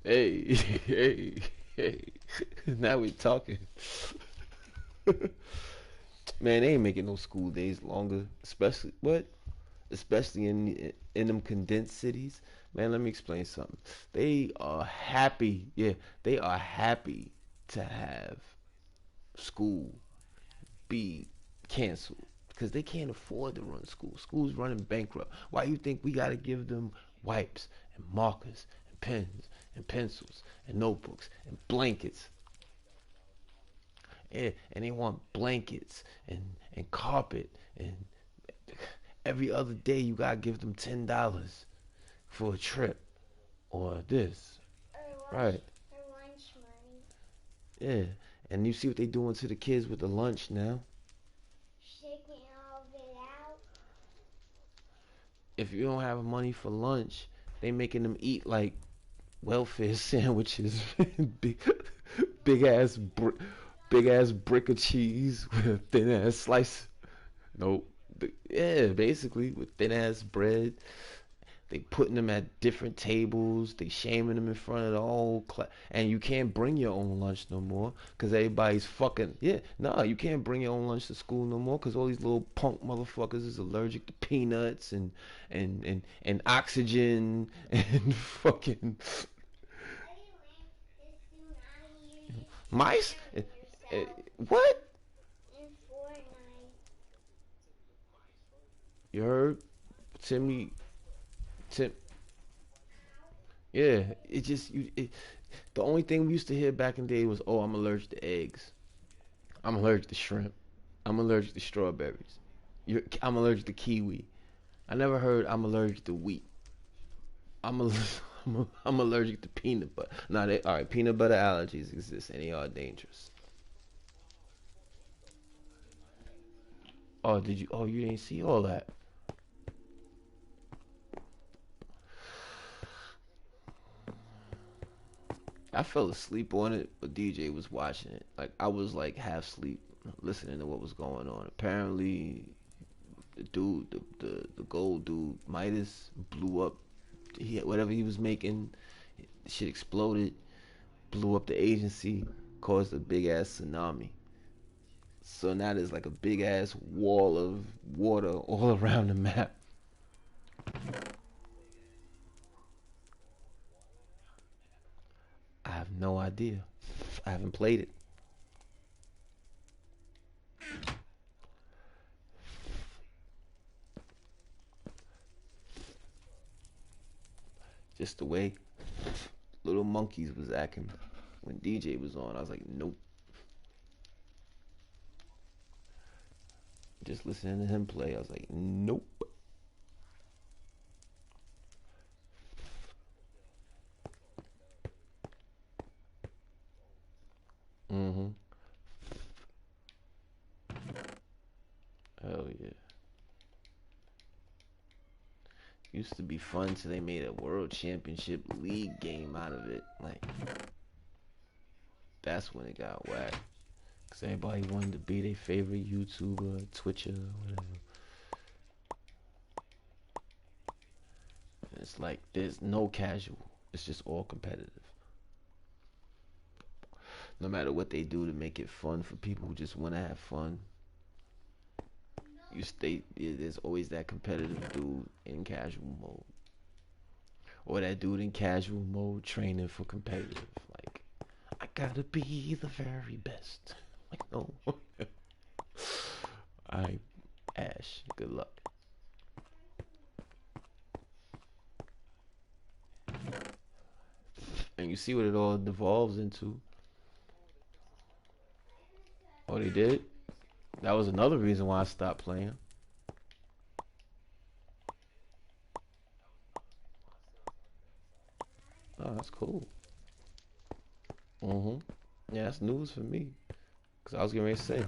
Hey, hey, hey. Now we talking. Man, they ain't making no school days longer. Especially what? Especially in them condensed cities. Man, let me explain something. They are happy. Yeah, they are happy to have school be canceled because they can't afford to run school. School's running bankrupt. Why you think we gotta give them wipes and markers and pens and pencils and notebooks and blankets? Yeah, and they want blankets and carpet and every other day you gotta give them $10 for a trip or this. Or Right. lunch money. Yeah. And you see what they doing to the kids with the lunch now? Shaking all of it out. If you don't have money for lunch, they making them eat like welfare sandwiches, big, big ass, big ass brick of cheese with a thin ass slice. Nope. Yeah, basically with thin ass bread. They putting them at different tables. They shaming them in front of the whole class. And you can't bring your own lunch no more because everybody's fucking. Yeah, nah, you can't bring your own lunch to school no more because all these little punk motherfuckers is allergic to peanuts and oxygen and fucking Anyway, this do not hear you mice. scaring Eh, yourself what? in Fortnite. You heard? Timmy. Tim. Yeah, it just you. The only thing we used to hear back in the day was, "Oh, I'm allergic to eggs. I'm allergic to shrimp. I'm allergic to strawberries. I'm allergic to kiwi." I never heard I'm allergic to wheat. I'm a, I'm allergic to peanut butter. Nah, they all right. Peanut butter allergies exist and they are dangerous. Oh, did you? Oh, you didn't see all that. I fell asleep on it, but DJ was watching it. Like I was like half asleep, listening to what was going on. Apparently, the dude, the gold dude, Midas, blew up. Whatever he was making, shit exploded, blew up the agency, caused a big ass tsunami. So now there's like a big ass wall of water all around the map. I have no idea. I haven't played it. Just the way little monkeys was acting when DJ was on. I was like, nope. Just listening to him play, I was like, nope. Mm-hmm. Hell yeah. Used to be fun till they made a world championship league game out of it. Like, that's when it got whacked. Cause everybody wanted to be their favorite YouTuber, Twitcher, whatever. And it's like there's no casual. It's just all competitive. No matter what they do to make it fun for people who just want to have fun, you stay. There's always that competitive dude in casual mode, or that dude in casual mode training for competitive. Like, I gotta be the very best. Like, no. I Ash, good luck. And you see what it all devolves into. Oh, they did? That was another reason why I stopped playing. Oh, that's cool. Mm-hmm. Yeah, that's news for me. Because I was getting ready to say,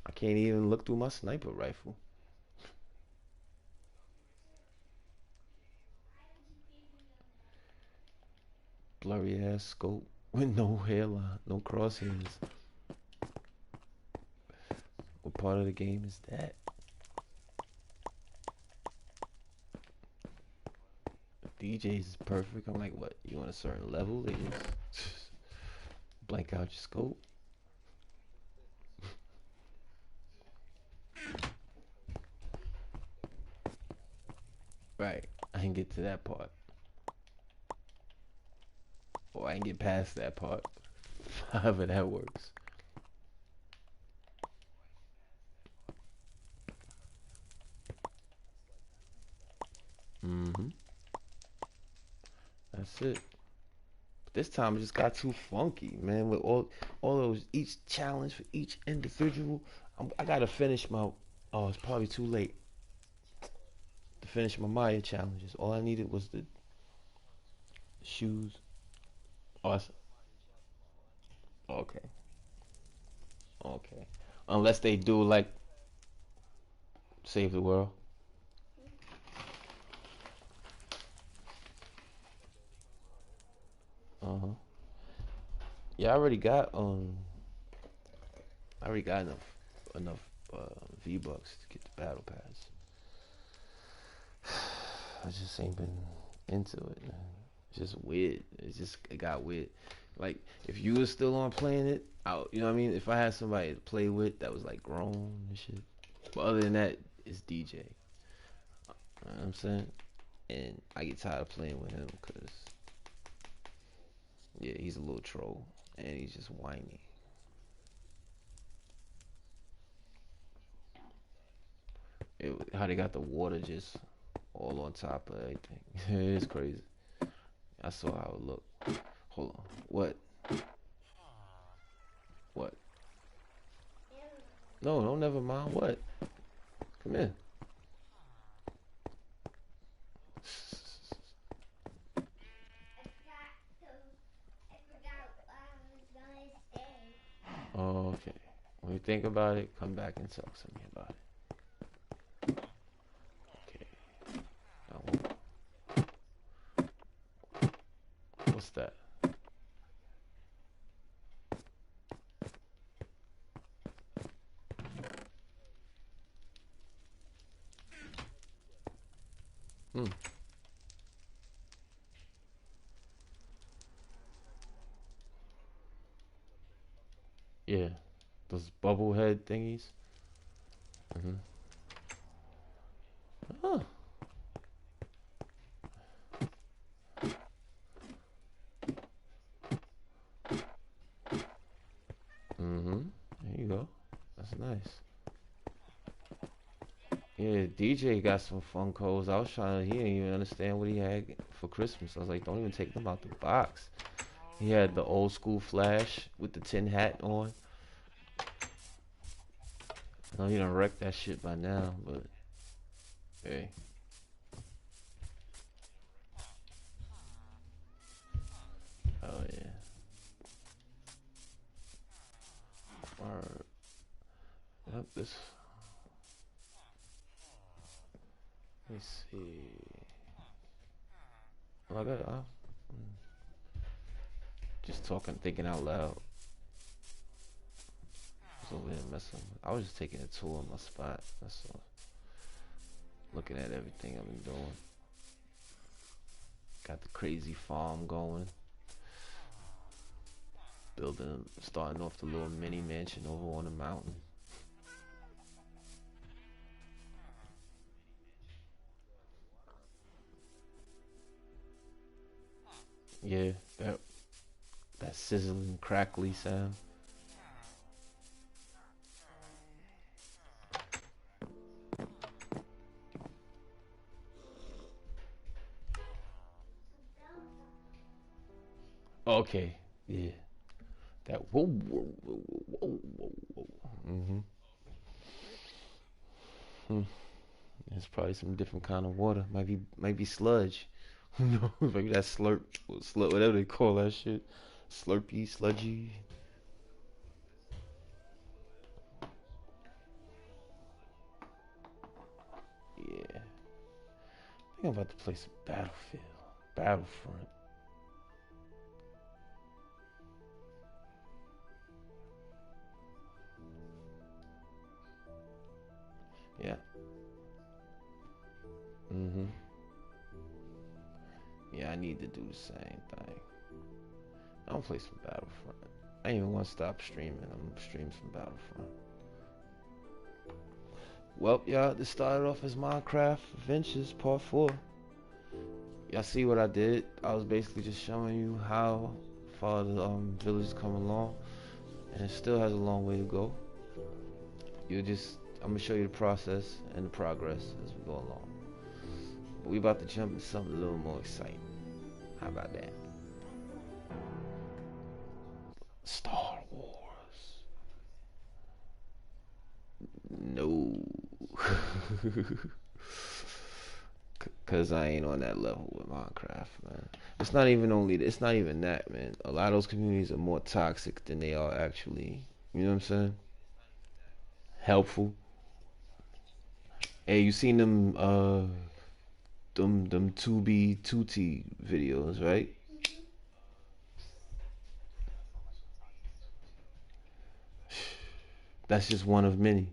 I can't even look through my sniper rifle. Blurry ass scope with no hairline, no crosshairs. What part of the game is that? DJs is perfect. I'm like, what? You want a certain level? They just blank out your scope. Right. I didn't get to that part. Or I didn't get past that part. However that works. Mm-hmm. That's it. But this time it just got too funky, man. With all those each challenge for each individual. I gotta finish my. Oh, it's probably too late to finish my Maya challenges. All I needed was the shoes. Oh, okay, okay. Unless they do like save the world. Uh huh. Yeah, I already got enough V bucks to get the battle pass. I just ain't been into it, man. It's just weird. It got weird. Like if you was still on playing it, you know what I mean? If I had somebody to play with that was like grown and shit. But other than that, it's DJ. You know what I'm saying? And I get tired of playing with him because yeah, he's a little troll and he's just whiny. How they got the water just all on top of everything. It's crazy. I saw how it looked. Hold on. What? What? No, don't never mind. What? Come in. I forgot I was gonna stay. Oh, okay. When you think about it, come back and talk to me about it. Okay. Now, what's that? Hmm. Yeah. Those bubble head thingies. Mhm. Oh. Mhm. There you go. That's nice. Yeah, DJ got some fun codes. I was trying to. He didn't even understand what he had for Christmas. I was like, don't even take them out the box. He had the old school Flash with the tin hat on. I know he done wrecked that shit by now, but hey. Oh yeah. Alright. Yep, this. Let me see. Oh, just talking, thinking out loud. I was over there messing. I was just taking a tour of my spot. That's all. Looking at everything I've been doing. Got the crazy farm going. Starting off the little mini mansion over on the mountain. Yeah, that sizzling, crackly sound. Okay, yeah. That whoa, whoa, whoa, whoa, whoa, whoa. Mhm. Hmm. It's probably some different kind of water. Might be sludge. Who knows? Maybe that whatever they call that shit. Slurpy, sludgy. Yeah. I think I'm about to play some Battlefield. Battlefront. Yeah. Mhm. I need to do the same thing. I'm gonna play some Battlefront. I ain't even want to stop streaming. I'm gonna stream some Battlefront. Well, y'all, this started off as Minecraft Adventures Part 4. Y'all see what I did? I was basically just showing you how far the village has come along, and it still has a long way to go. I'm gonna show you the process and the progress as we go along. But we about to jump into something a little more exciting. How about that? Star Wars. No. Cause I ain't on that level with Minecraft, man. It's not even that, man. A lot of those communities are more toxic than they are actually, you know what I'm saying? Helpful. Hey, you seen them 2B 2T videos, right? That's just one of many.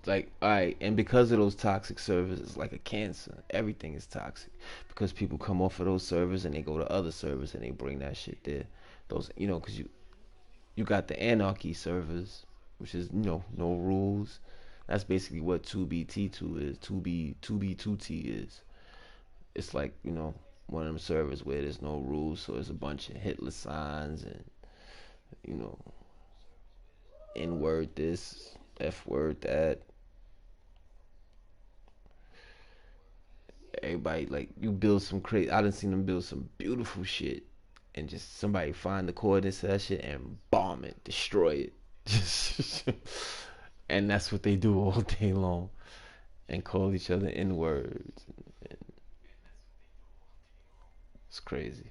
Like, alright, and because of those toxic servers, it's like a cancer. Everything is toxic because people come off of those servers and they go to other servers and they bring that shit there. Those, because you got the anarchy servers, which is no rules. That's basically what 2B T2 is. 2B 2T is. It's like one of them servers where there's no rules, so there's a bunch of Hitler signs and you know N word this, F word that. Everybody like you build some crazy. I done seen them build some beautiful shit, and just somebody find the coordinates of that shit and bomb it, destroy it. And that's what they do all day long, and call each other N words. It's crazy.